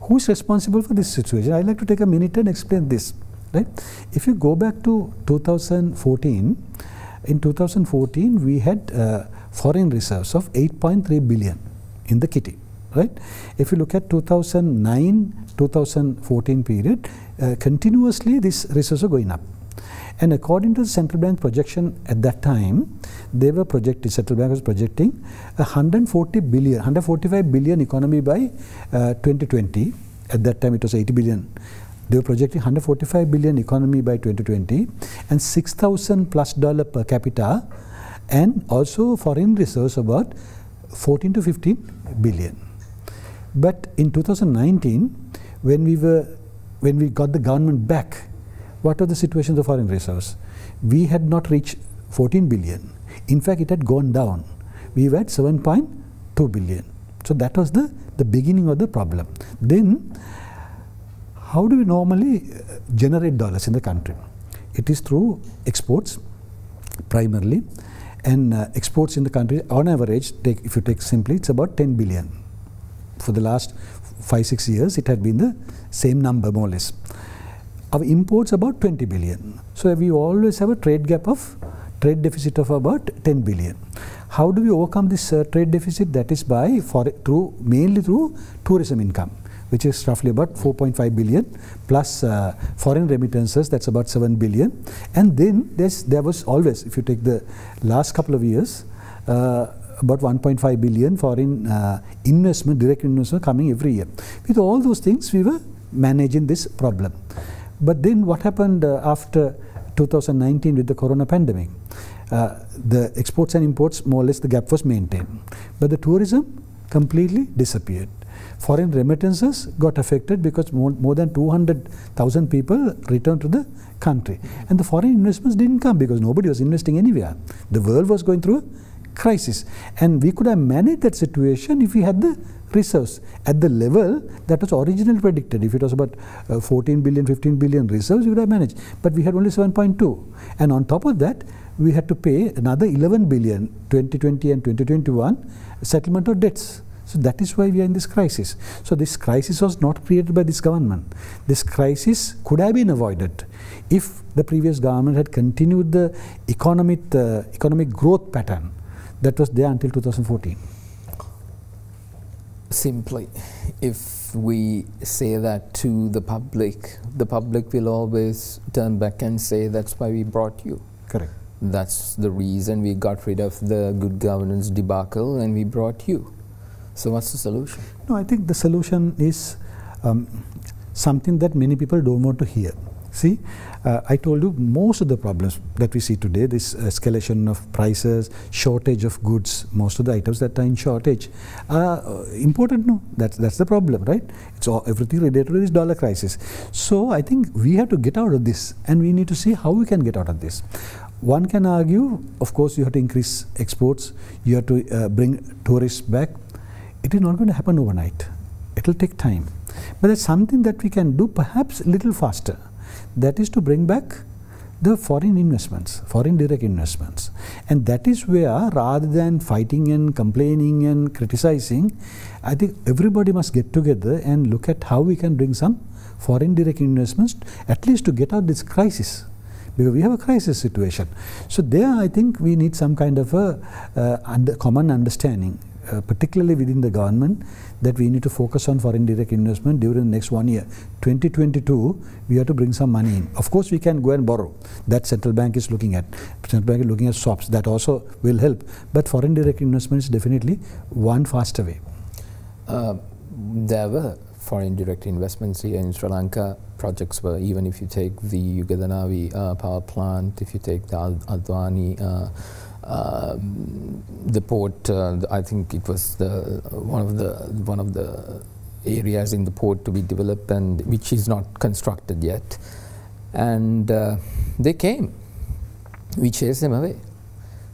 Who is responsible for this situation? I'd like to take a minute and explain this. Right? If you go back to 2014, in 2014 we had foreign reserves of 8.3 billion in the kitty. Right? If you look at 2009-2014 period, continuously these reserves are going up. And according to the central bank projection at that time, they were projecting, central bank was projecting 145 billion economy by 2020. At that time it was 80 billion. They were projecting 145 billion economy by 2020 and $6,000+ per capita, and also foreign reserves about 14 to 15 billion. But in 2019, when we were when we got the government back, what was the situation of the foreign reserves? We had not reached 14 billion. In fact, it had gone down. We were at 7.2 billion. So that was the beginning of the problem. Then, how do we normally generate dollars in the country? It is through exports, primarily. And exports in the country, on average, if you take simply, it's about 10 billion. For the last 5-6 years, it had been the same number, more or less. Our imports about 20 billion. So we always have a trade deficit of about 10 billion. How do we overcome this trade deficit? That is mainly through tourism income, which is roughly about 4.5 billion, plus foreign remittances, that's about 7 billion. And then there was always, if you take the last couple of years, about 1.5 billion foreign investment, direct investment coming every year. With all those things, we were managing this problem. But then what happened after 2019 with the corona pandemic? The exports and imports, more or less the gap was maintained. But the tourism completely disappeared. Foreign remittances got affected because more than 200,000 people returned to the country. And the foreign investments didn't come because nobody was investing anywhere. The world was going through a crisis. And we could have managed that situation if we had the reserves at the level that was originally predicted. If it was about 14 billion, 15 billion reserves, we would have managed. But we had only 7.2. And on top of that, we had to pay another 11 billion, 2020 and 2021, settlement of debts. So that is why we are in this crisis. So this crisis was not created by this government. This crisis could have been avoided if the previous government had continued the economic growth pattern that was there until 2014. Simply, if we say that to the public will always turn back and say, that's why we brought you. Correct. That's the reason we got rid of the good governance debacle and we brought you. So what's the solution? No, I think the solution is something that many people don't want to hear. See, I told you most of the problems that we see today, this escalation of prices, shortage of goods, most of the items that are in shortage are important. No, that's the problem, right? It's all, everything related to this dollar crisis. So I think we have to get out of this, and we need to see how we can get out of this. One can argue, of course, you have to increase exports, you have to bring tourists back. It is not going to happen overnight. It will take time. But there's something that we can do perhaps a little faster. That is to bring back the foreign investments, foreign direct investments. And that is where, rather than fighting and complaining and criticizing, I think everybody must get together and look at how we can bring some foreign direct investments, at least to get out this crisis. Because we have a crisis situation. So there I think we need some kind of a common understanding, particularly within the government, that we need to focus on foreign direct investment during the next 1 year. 2022, we have to bring some money in. Of course, we can go and borrow. That central bank is looking at. Central bank is looking at swaps. That also will help. But foreign direct investment is definitely one faster way. There were foreign direct investments here in Sri Lanka. Projects were, even if you take the Ugadanavi power plant, if you take the Advani, the port, I think it was one of the areas in the port to be developed, and which is not constructed yet. And they came. We chased them away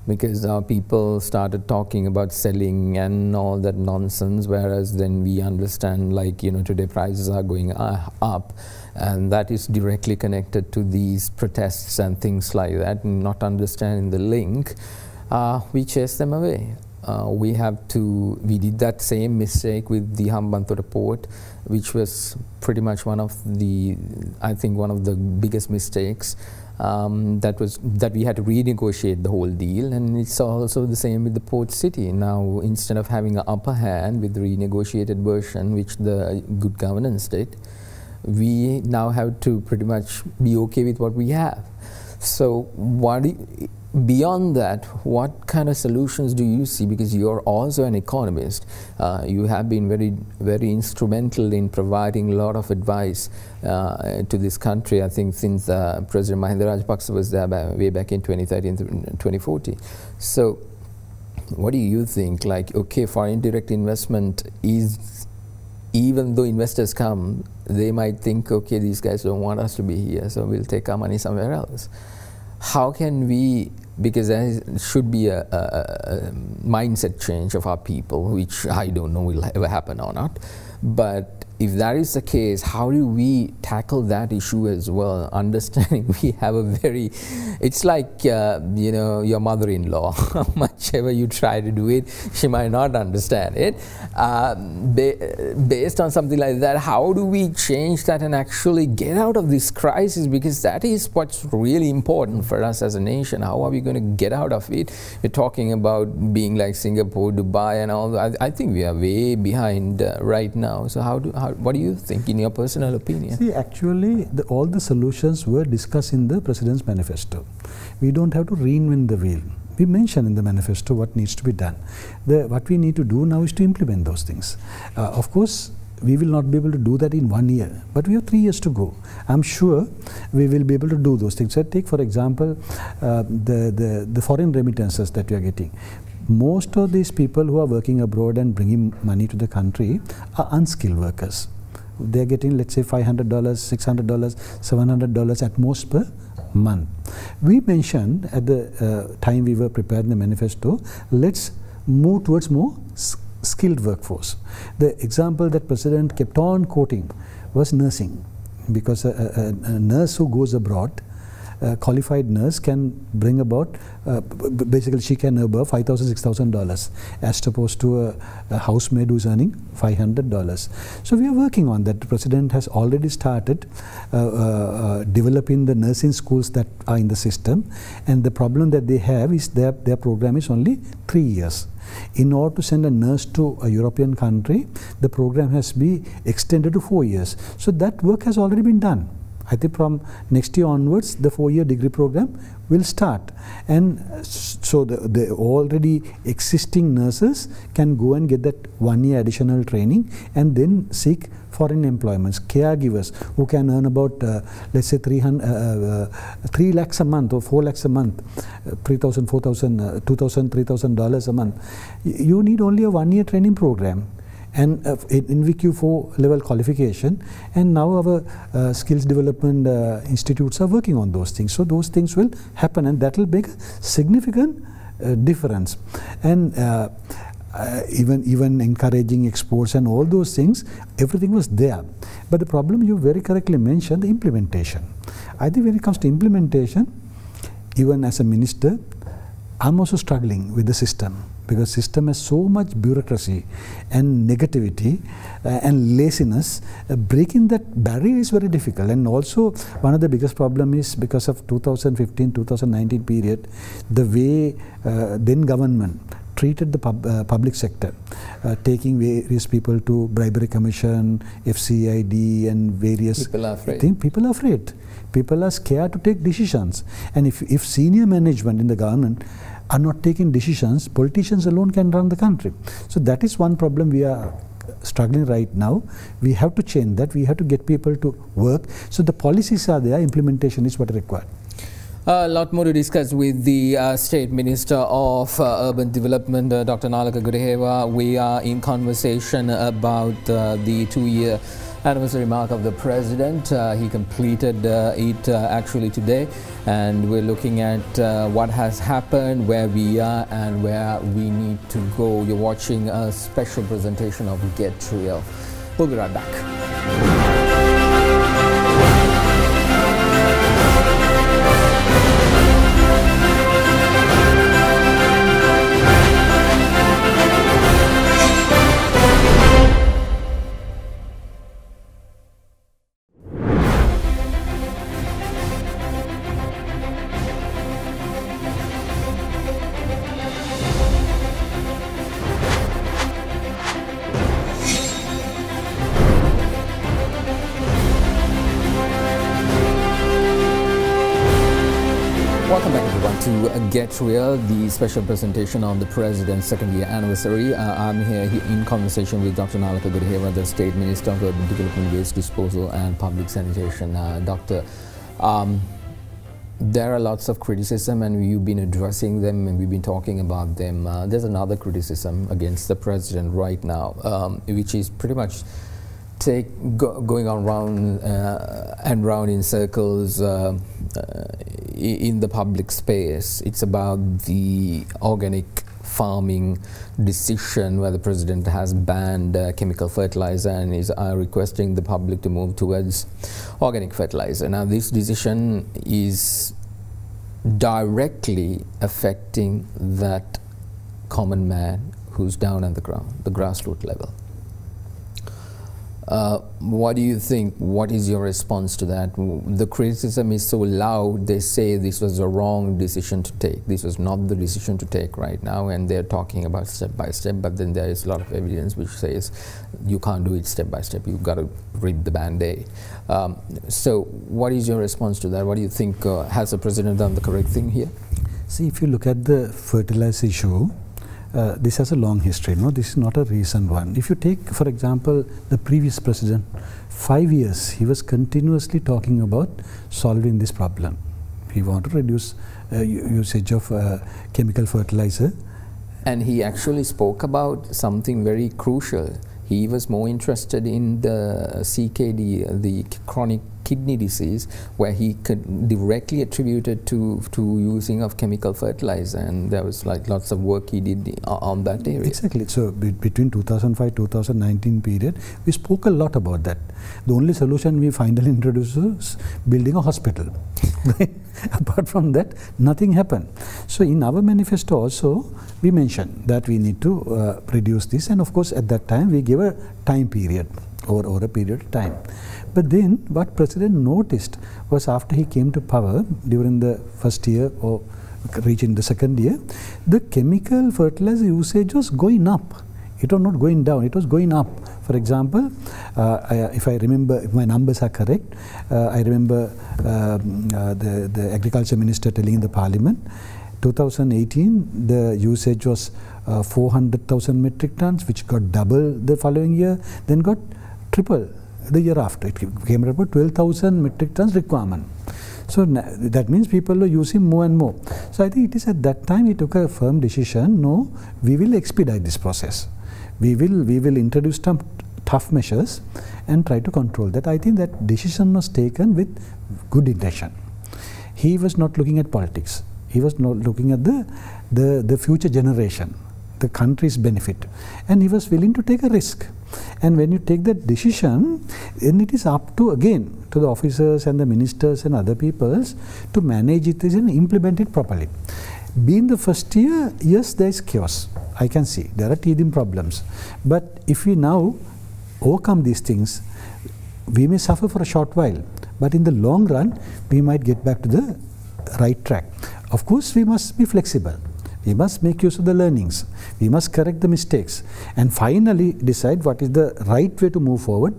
because our people started talking about selling and all that nonsense, whereas then we understand, like, you know, today prices are going up, and that is directly connected to these protests and things like that, and not understanding the link. We chased them away. We did that same mistake with the Hambantota port, which was pretty much one of the biggest mistakes. That we had to renegotiate the whole deal, and it's also the same with the port city. Now, instead of having an upper hand with the renegotiated version, which the good governance did, we now have to pretty much be okay with what we have. So beyond that, what kind of solutions do you see? Because you're also an economist. You have been very, very instrumental in providing a lot of advice to this country, I think, since President Mahieash Rajapaksa was there way back in 2013, 2014. So what do you think? Like, okay, foreign direct investment is even though investors come, they might think, okay, these guys don't want us to be here, so we'll take our money somewhere else. How can we, because there should be a mindset change of our people, which I don't know will ever happen or not, but if that is the case, how do we tackle that issue as well? Understanding we have a very, it's like, you know, your mother-in-law, much ever you try to do it, she might not understand it. Based on something like that, how do we change that and actually get out of this crisis? Because that is what's really important for us as a nation. How are we going to get out of it? We're talking about being like Singapore, Dubai and all that. I think we are way behind right now. So what do you think, in your personal opinion? See, actually, all the solutions were discussed in the President's manifesto. We don't have to reinvent the wheel. We mentioned in the manifesto what needs to be done. What we need to do now is to implement those things. Of course, we will not be able to do that in 1 year, but we have 3 years to go. I'm sure we will be able to do those things. So take, for example, the foreign remittances that we are getting. Most of these people who are working abroad and bringing money to the country are unskilled workers. They are getting, let's say, $500, $600, $700 at most per month. We mentioned at the time we were preparing the manifesto, let's move towards more skilled workforce. The example that President kept on quoting was nursing, because a nurse who goes abroad, a qualified nurse, can bring about, basically she can earn about $5,000, $6,000 as opposed to a housemaid who's earning $500. So we are working on that. The President has already started developing the nursing schools that are in the system, and the problem that they have is their program is only 3 years. In order to send a nurse to a European country, the program has to be extended to 4 years. So that work has already been done. I think from next year onwards, the 4-year degree program will start. And so the already existing nurses can go and get that 1 year additional training and then seek foreign employments. Caregivers who can earn about, let's say, 3 lakhs a month or 4 lakhs a month, $3,000, $4,000, $2,000, $3,000 a month. You need only a 1 year training program and NVQ4 level qualification, and now our skills development institutes are working on those things. So those things will happen, and that will make a significant difference. And even encouraging exports and all those things, everything was there. But the problem you very correctly mentioned, the implementation. I think when it comes to implementation, even as a minister, I'm also struggling with the system, because system has so much bureaucracy and negativity and laziness. Breaking that barrier is very difficult. And also one of the biggest problem is because of 2015-2019 period, the way then government treated the public sector, taking various people to bribery commission, FCID and various things. People are afraid. People are scared to take decisions. And if senior management in the government are not taking decisions, politicians alone can run the country. So that is one problem we are struggling right now. We have to change that. We have to get people to work. So the policies are there, implementation is what is required. A lot more to discuss with the State Minister of Urban Development, Dr. Nalaka Godahewa. We are in conversation about the 2-year anniversary mark of the President. He completed it actually today, and we're looking at what has happened, where we are and where we need to go. You're watching a special presentation of Get Real. We'll be right back. Welcome back everyone to Get Real, the special presentation on the President's 2nd year anniversary. I'm here in conversation with Dr. Nalaka Godahewa, the State Minister of Urban Development, Waste Disposal and Public Sanitation. Doctor, there are lots of criticism, and you've been addressing them and we've been talking about them. There's another criticism against the President right now, which is pretty much going on round and round in circles in the public space. It's about the organic farming decision where the president has banned chemical fertilizer and is requesting the public to move towards organic fertilizer. Now this decision is directly affecting that common man who's down on the ground, the grassroots level. What do you think? What is your response to that? The criticism is so loud, they say this was a wrong decision to take. This was not the decision to take right now, and they're talking about step by step, but then there is a lot of evidence which says you can't do it step by step, you've got to rip the band-aid. So what is your response to that? What do you think? Has the president done the correct thing here? See, if you look at the fertilizer issue, this has a long history. No, this is not a recent one. If you take, for example, the previous president, 5 years, he was continuously talking about solving this problem. He wanted to reduce usage of chemical fertilizer. And he actually spoke about something very crucial. He was more interested in the CKD, the chronic kidney disease, where he could directly attribute it to using of chemical fertilizer, and there was like lots of work he did on that area. Exactly. So between 2005-2019 period, we spoke a lot about that. The only solution we finally introduced was building a hospital. Apart from that, nothing happened. So in our manifesto also, we mentioned that we need to reduce this, and of course at that time we gave a time period, over a period of time. But then what President noticed was after he came to power during the first year or reaching the second year, the chemical fertilizer usage was going up. It was not going down, it was going up. For example, if I remember, if my numbers are correct, I remember the agriculture minister telling in the parliament, 2018 the usage was 400,000 metric tons, which got double the following year, then got triple the year after. It came up with 12,000 metric tons requirement. So that means people are using more and more. So I think it is at that time he took a firm decision, no, we will expedite this process. We will introduce some tough measures and try to control that. I think that decision was taken with good intention. He was not looking at politics. He was not looking at the future generation, the country's benefit, and he was willing to take a risk. And when you take that decision, then it is up to, again, to the officers and the ministers and other peoples to manage it and implement it properly. Being the first year, yes, there is chaos. I can see there are teething problems. But if we now overcome these things, we may suffer for a short while, but in the long run, we might get back to the right track. Of course, we must be flexible. We must make use of the learnings. We must correct the mistakes and finally decide what is the right way to move forward,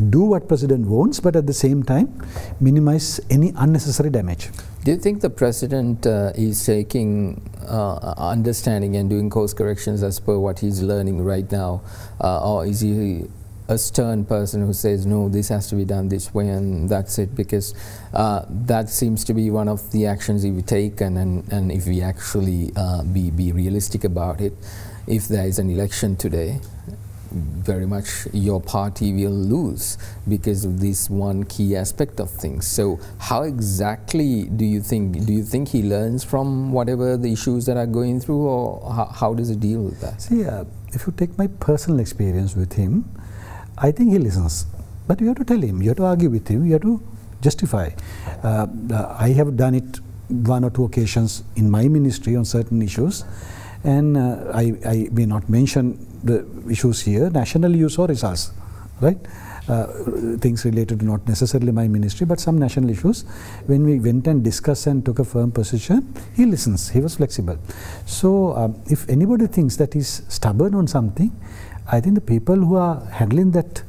do what President wants, but at the same time minimize any unnecessary damage. Do you think the President is taking understanding and doing course corrections as per what he's learning right now, or is he a stern person who says, no, this has to be done this way and that's it? Because that seems to be one of the actions he would take, and if we actually be realistic about it, if there is an election today, very much your party will lose because of this one key aspect of things. So how exactly do you think he learns from whatever the issues that are going through, or how does he deal with that? See, if you take my personal experience with him, I think he listens, but you have to tell him, you have to argue with him, you have to justify. I have done it one or two occasions in my ministry on certain issues, and I may not mention the issues here, national issues or results, right? Things related to not necessarily my ministry, but some national issues. When we went and discussed and took a firm position, he listens, he was flexible. So if anybody thinks that he's stubborn on something, I think the people who are handling that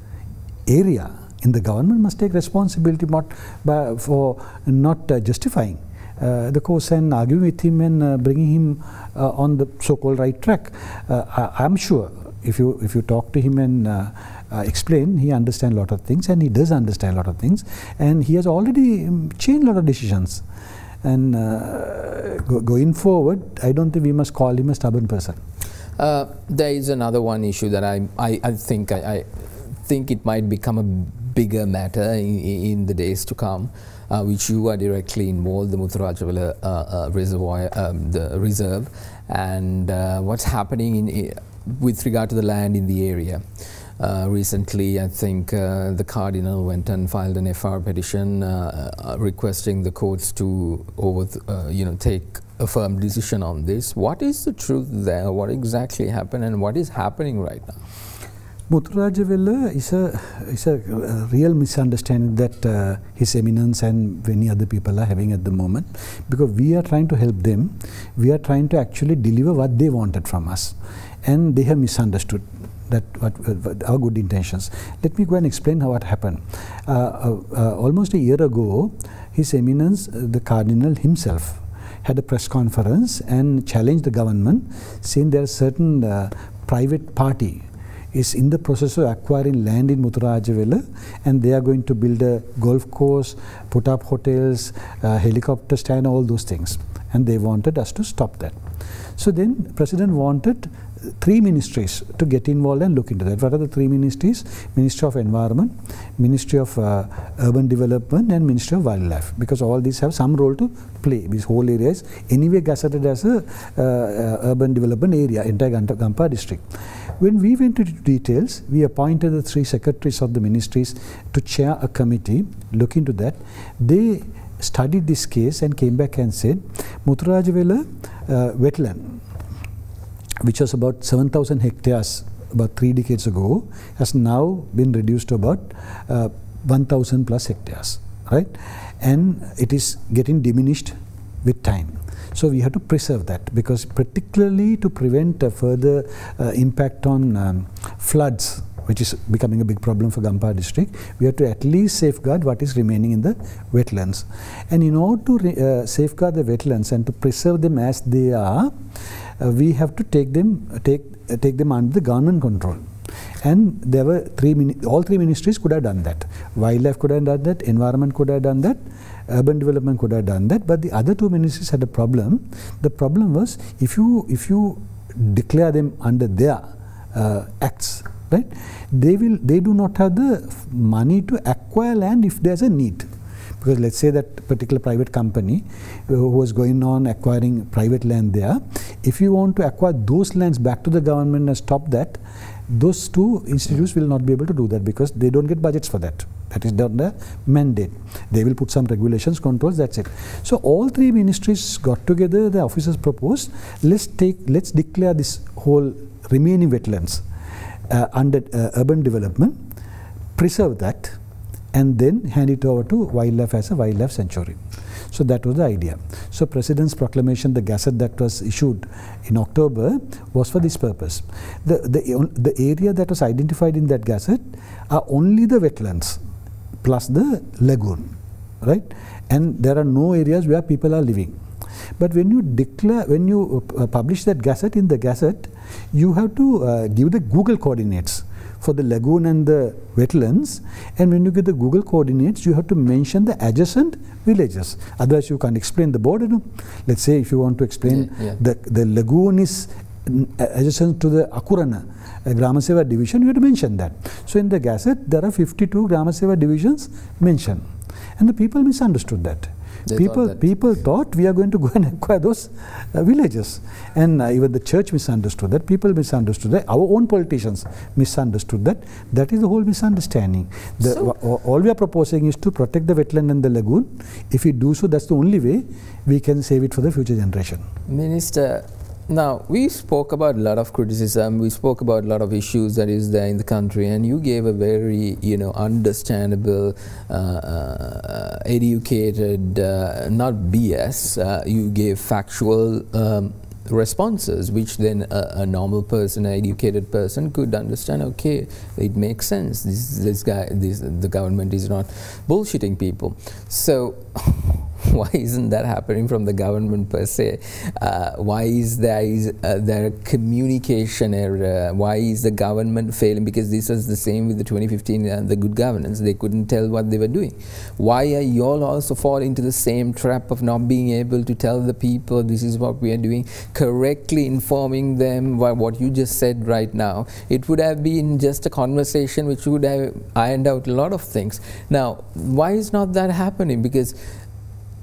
area in the government must take responsibility for not justifying the course and arguing with him and bringing him on the so-called right track. I'm sure if you talk to him and explain, he understands a lot of things, and he does understand a lot of things, and he has already changed a lot of decisions. And going forward, I don't think we must call him a stubborn person. There is another one issue that I think think it might become a bigger matter in the days to come, which you are directly involved, the Mutharajawala reservoir, the reserve, and what's happening with regard to the land in the area. Recently, I think the Cardinal went and filed an FR petition requesting the courts to take a firm decision on this. What is the truth there? What exactly happened, and what is happening right now? Mutharajawala is a real misunderstanding that His Eminence and many other people are having at the moment, because we are trying to help them. We are trying to actually deliver what they wanted from us, and they have misunderstood that what our good intentions. Let me go and explain how it happened. Almost a year ago, His Eminence, the Cardinal himself, had a press conference and challenged the government, saying there is certain private party is in the process of acquiring land in Mutharajawala, and they are going to build a golf course, put up hotels, helicopter stand, all those things, and they wanted us to stop that. So then President wanted 3 ministries to get involved and look into that. What are the 3 ministries? Ministry of Environment, Ministry of Urban Development, and Ministry of Wildlife, because all these have some role to play. This whole area is anyway gazetted as a urban development area, entire Gampa district. When we went into details, we appointed the 3 secretaries of the ministries to chair a committee, look into that. They studied this case and came back and said, Mutharajawala wetland, which was about 7,000 hectares about 3 decades ago, has now been reduced to about 1,000 plus hectares, right? And it is getting diminished with time. So we have to preserve that, because particularly to prevent a further impact on floods, which is becoming a big problem for Gampa district, we have to at least safeguard what is remaining in the wetlands. And in order to safeguard the wetlands and to preserve them as they are, we have to take them under the government control. And there were all 3 ministries could have done that. Wildlife could have done that, Environment could have done that, Urban Development could have done that, but the other 2 ministries had a problem. The problem was, if you declare them under their acts, right, they do not have the money to acquire land if there's a need. Because let's say that particular private company who was going on acquiring private land there, if you want to acquire those lands back to the government and stop that, those 2 institutes will not be able to do that, because they don't get budgets for that. That is the mandate. They will put some regulations, controls, that's it. So all 3 ministries got together, the officers proposed, let's declare this whole remaining wetlands under urban development, preserve that, and then hand it over to wildlife as a wildlife sanctuary. So that was the idea. So President's proclamation, the gazette that was issued in October, was for this purpose. The area that was identified in that gazette are only the wetlands plus the lagoon, right? And there are no areas where people are living. But when you publish that gazette, in the gazette, you have to give the Google coordinates for the lagoon and the wetlands, and when you get the Google coordinates, you have to mention the adjacent villages. Otherwise, you can't explain the border. No? Let's say if you want to explain the lagoon is adjacent to the Akurana Gramaseva division, you have to mention that. So in the gazette, there are 52 Gramaseva divisions mentioned, and the people misunderstood that. People thought we are going to go and acquire those villages, and even the church misunderstood that, people misunderstood that, our own politicians misunderstood that. That is the whole misunderstanding. All we are proposing is to protect the wetland and the lagoon. If we do so, that's the only way we can save it for the future generation. Minister, now we spoke about a lot of criticism, we spoke about a lot of issues that is there in the country, and you gave a very understandable, educated, not BS, you gave factual responses, which then a normal person, an educated person could understand. Okay, it makes sense. The government is not bullshitting people. So why isn't that happening from the government per se? Why is there a communication error? Why is the government failing? Because this was the same with the 2015 the good governance. They couldn't tell what they were doing. Why are you all also falling into the same trap of not being able to tell the people this is what we are doing, correctly informing them what you just said right now? It would have been just a conversation which would have ironed out a lot of things. Now, why is not that happening? Because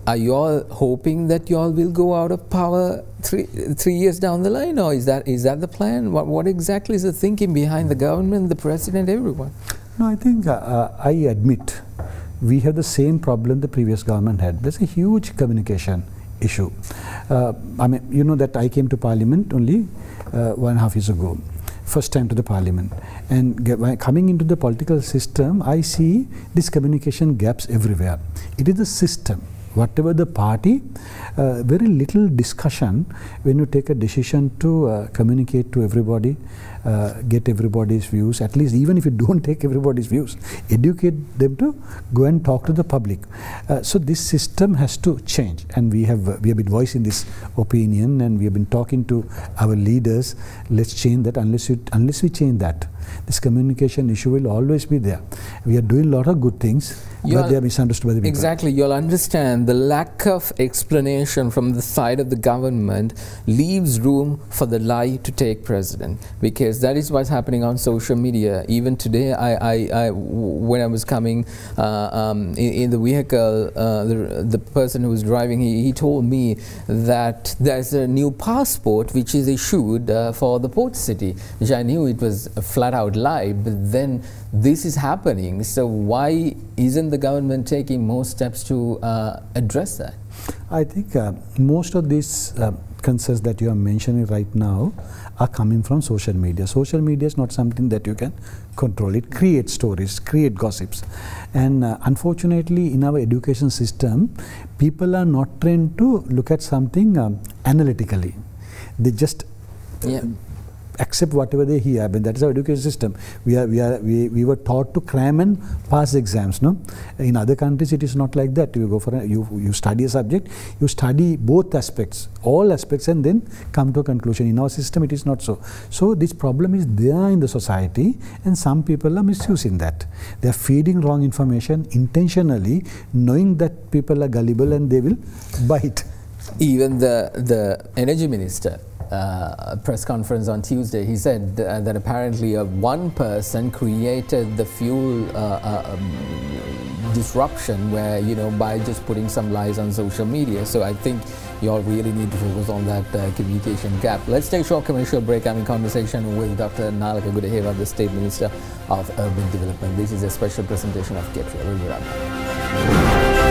are you all hoping that you all will go out of power three years down the line, or is that the plan? What exactly is the thinking behind the government, the president, everyone? No, I think I admit we have the same problem the previous government had. There's a huge communication issue. I mean, you know that I came to Parliament only 1.5 years ago. First time to the Parliament, and coming into the political system, I see these communication gaps everywhere. It is the system. Whatever the party, very little discussion when you take a decision to communicate to everybody, get everybody's views. At least, even if you don't take everybody's views, educate them to go and talk to the public. So this system has to change, and we have been voicing this opinion, and we have been talking to our leaders. Let's change that. Unless we change that, this communication issue will always be there. We are doing a lot of good things, but they are misunderstood by the people. Exactly. You'll understand the lack of explanation from the side of the government leaves room for the lie to take precedent, because that is what's happening on social media. Even today, when I was coming in the vehicle, the person who was driving, he told me that there's a new passport which is issued for the port city, which I knew it was a flat out lie, but then this is happening. So why isn't the government taking more steps to address that? I think most of these concerns that you are mentioning right now are coming from social media. Social media is not something that you can control. It creates stories, creates gossips. And unfortunately, in our education system, people are not trained to look at something analytically. They just accept whatever they hear. But that is our education system. We were taught to cram and pass exams. No, in other countries it is not like that. You go for you study a subject, you study both aspects, all aspects, and then come to a conclusion. In our system, it is not so. So this problem is there in the society, and some people are misusing that. They are feeding wrong information intentionally, knowing that people are gullible and they will bite. Even the energy minister. Press conference on Tuesday, he said that apparently one person created the fuel disruption where, by just putting some lies on social media. So I think you all really need to focus on that communication gap. Let's take a short commercial break. I'm in conversation with Dr. Nalaka Godahewa, the State Minister of Urban Development. This is a special presentation of Get Real. We'll be right back.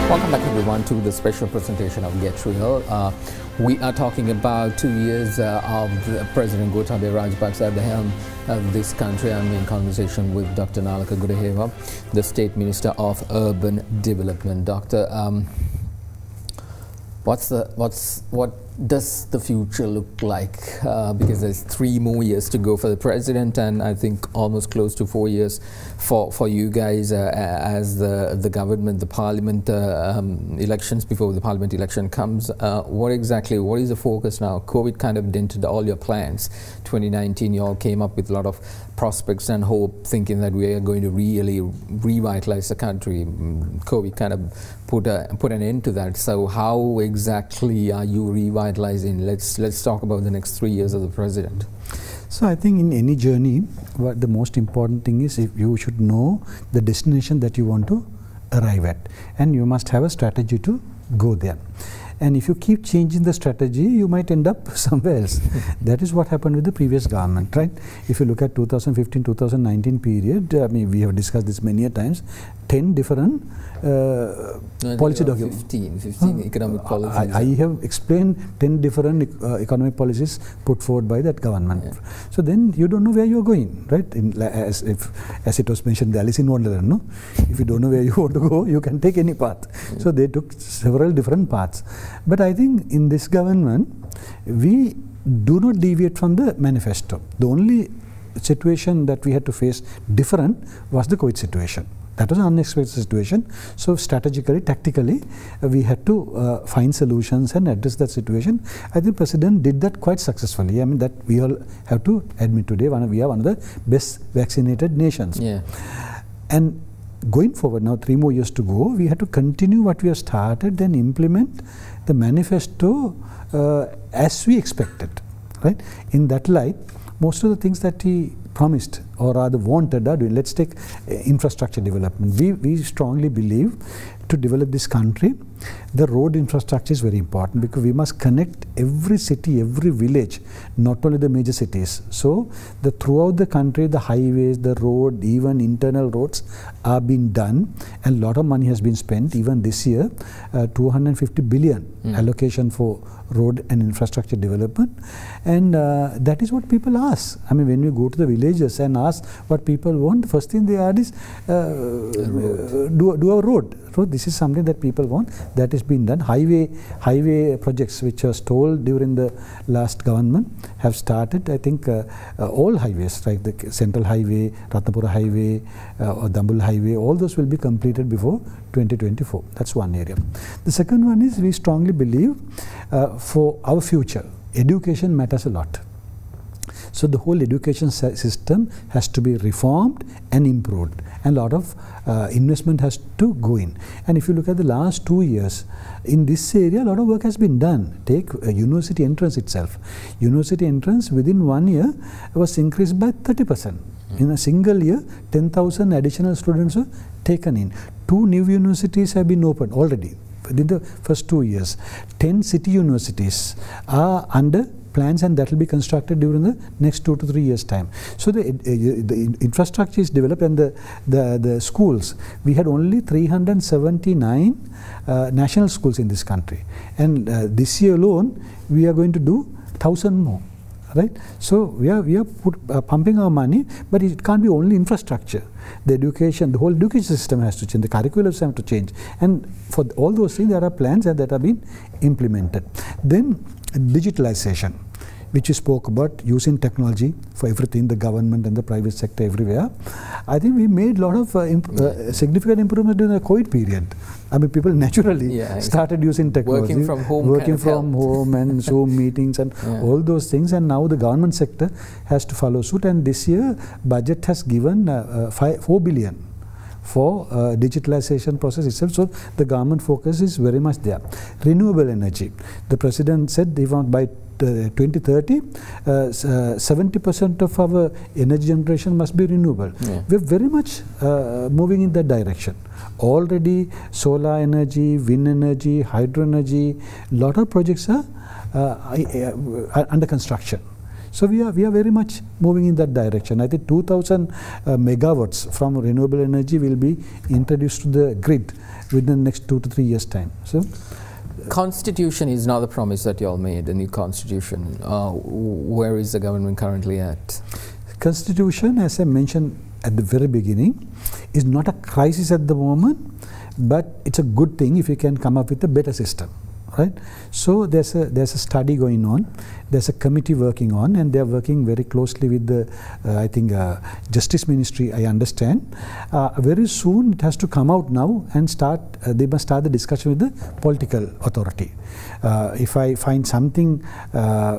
Welcome back everyone to the special presentation of Get Real. We are talking about 2 years of President Gotabaya Rajapaksa at the helm of this country. I'm in conversation with Dr. Nalaka Godahewa, the State Minister of Urban Development. Doctor, what does the future look like? Because there's 3 more years to go for the president, and I think almost close to 4 years for you guys as the government, the parliament elections, before the parliament election comes. What is the focus now? COVID kind of dented all your plans. 2019, you all came up with a lot of prospects and hope, thinking that we are going to really revitalize the country. COVID kind of put an end to that. So how exactly are you revitalizing? Let's talk about the next 3 years of the president. So I think in any journey, what the most important thing is, if you should know the destination that you want to arrive at, and you must have a strategy to go there. And if you keep changing the strategy, you might end up somewhere else. That is what happened with the previous government, right? If you look at 2015-2019 period, I mean, we have discussed this many a times, 10 different policy documents. 15 economic policies. I have explained 10 different economic policies put forward by that government. Yeah. So then you don't know where you are going, right? As it was mentioned, the Alice in Wonderland, no? If you don't know where you want to go, you can take any path. Yeah. So they took several different paths. But I think in this government, we do not deviate from the manifesto. The only situation that we had to face different was the COVID situation. That was an unexpected situation. So strategically, tactically, we had to find solutions and address that situation. I think President did that quite successfully. I mean, that we all have to admit today, we are one of the best vaccinated nations. Yeah. And going forward, now 3 more years to go, we have to continue what we have started and implement the manifesto as we expected, right? In that light, most of the things that he promised or rather wanted are doing. Let's take infrastructure development. We strongly believe to develop this country, the road infrastructure is very important because we must connect every city, every village, not only the major cities. So throughout the country, the highways, the road, even internal roads are being done, and a lot of money has been spent. Even this year, 250 billion allocation for road and infrastructure development, and that is what people ask. I mean, when we go to the villages and ask what people want, the first thing they add is do a road. So this is something that people want. That is being done. Highway projects which was told during the last government have started. I think all highways, like the Central Highway, Ratnapura Highway, or Dambul Highway, all those will be completed before 2024. That's one area. The second one is we strongly believe for our future, education matters a lot. So the whole education system has to be reformed and improved, and a lot of investment has to go in. And if you look at the last 2 years, in this area, a lot of work has been done. Take university entrance itself. University entrance within 1 year was increased by 30%. In a single year, 10,000 additional students were taken in. 2 new universities have been opened already within the first 2 years. 10 city universities are under plans, and that will be constructed during the next 2 to 3 years' time. So the infrastructure is developed, and the schools, we had only 379 national schools in this country, and this year alone we are going to do 1,000 more. Right? So we are pumping our money, but it can't be only infrastructure. The education, the whole education system has to change, the curriculums have to change, and for all those things there are plans that are being implemented. Then digitalization, which you spoke about, using technology for everything, the government and the private sector everywhere. I think we made a lot of significant improvement during the COVID period. I mean, people naturally started using technology. Working from home and Zoom meetings and all those things, and now the government sector has to follow suit, and this year budget has given 4 billion for digitalization process itself. So the government focus is very much there. Renewable energy. The President said they want by 2030, 70% of our energy generation must be renewable. We're very much moving in that direction. Already solar energy, wind energy, hydro energy, lot of projects are under construction. So we are very much moving in that direction. I think 2,000 megawatts from renewable energy will be introduced to the grid within the next 2 to 3 years' time. So, Constitution is now the promise that you all made, the new Constitution. Where is the government currently at? Constitution, as I mentioned at the very beginning, is not a crisis at the moment, but it's a good thing if you can come up with a better system. Right? So there's a study going on, there's a committee working on, and they're working very closely with the I think Justice Ministry, I understand. Very soon it has to come out now and they must start the discussion with the political authority. If I find something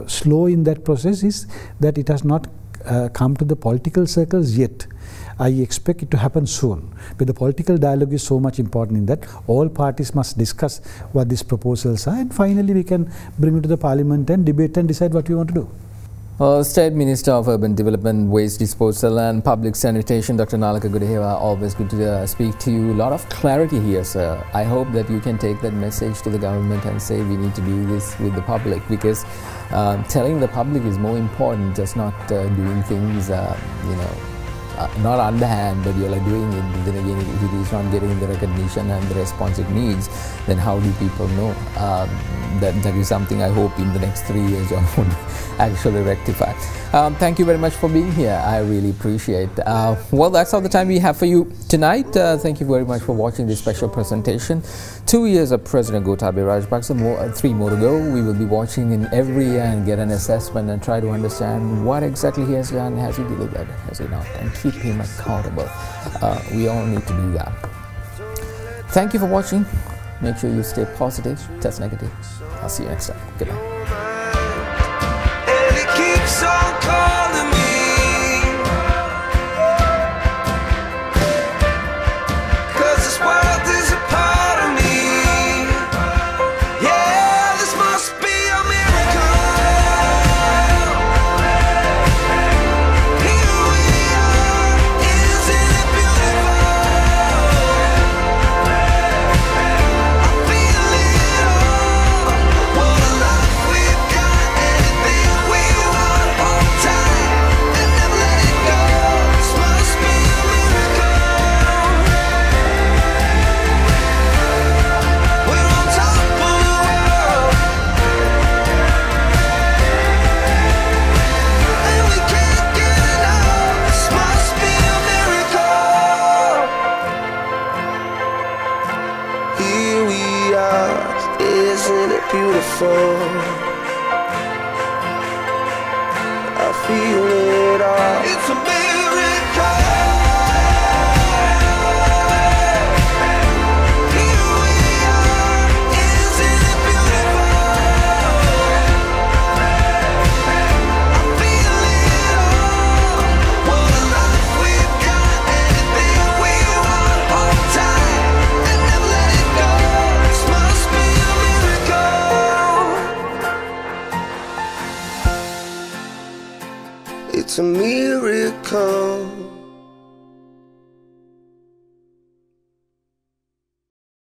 slow in that process is that it has not come to the political circles yet. I expect it to happen soon. But the political dialogue is so much important in that all parties must discuss what these proposals are, and finally we can bring it to the parliament and debate and decide what we want to do. State Minister of Urban Development, Waste Disposal and Public Sanitation, Dr. Nalaka Godahewa, always good to speak to you. A lot of clarity here, sir. I hope that you can take that message to the government and say we need to do this with the public, because telling the public is more important, just not doing things, not underhand, but you're doing it. Then again, if it is not getting the recognition and the response it needs, then how do people know? That is something I hope in the next 3 years you would actually rectify. Thank you very much for being here. I really appreciate it. Well, that's all the time we have for you tonight. Thank you very much for watching this special presentation. 2 years of President Gotabaya Rajapaksa, 3 more to go. We will be watching in every year and get an assessment and try to understand what exactly he has done. Has he delivered? Has he not? And keep him accountable. We all need to do that. Thank you for watching. Make sure you stay positive, test negative. I'll see you next time. Good night. Isn't it beautiful? I feel it all. It's a miracle. Here we are. Isn't it beautiful? I feel it all. What a life we've got. Anything we want. Hold tight and never let it go. This must be a miracle. It's a miracle.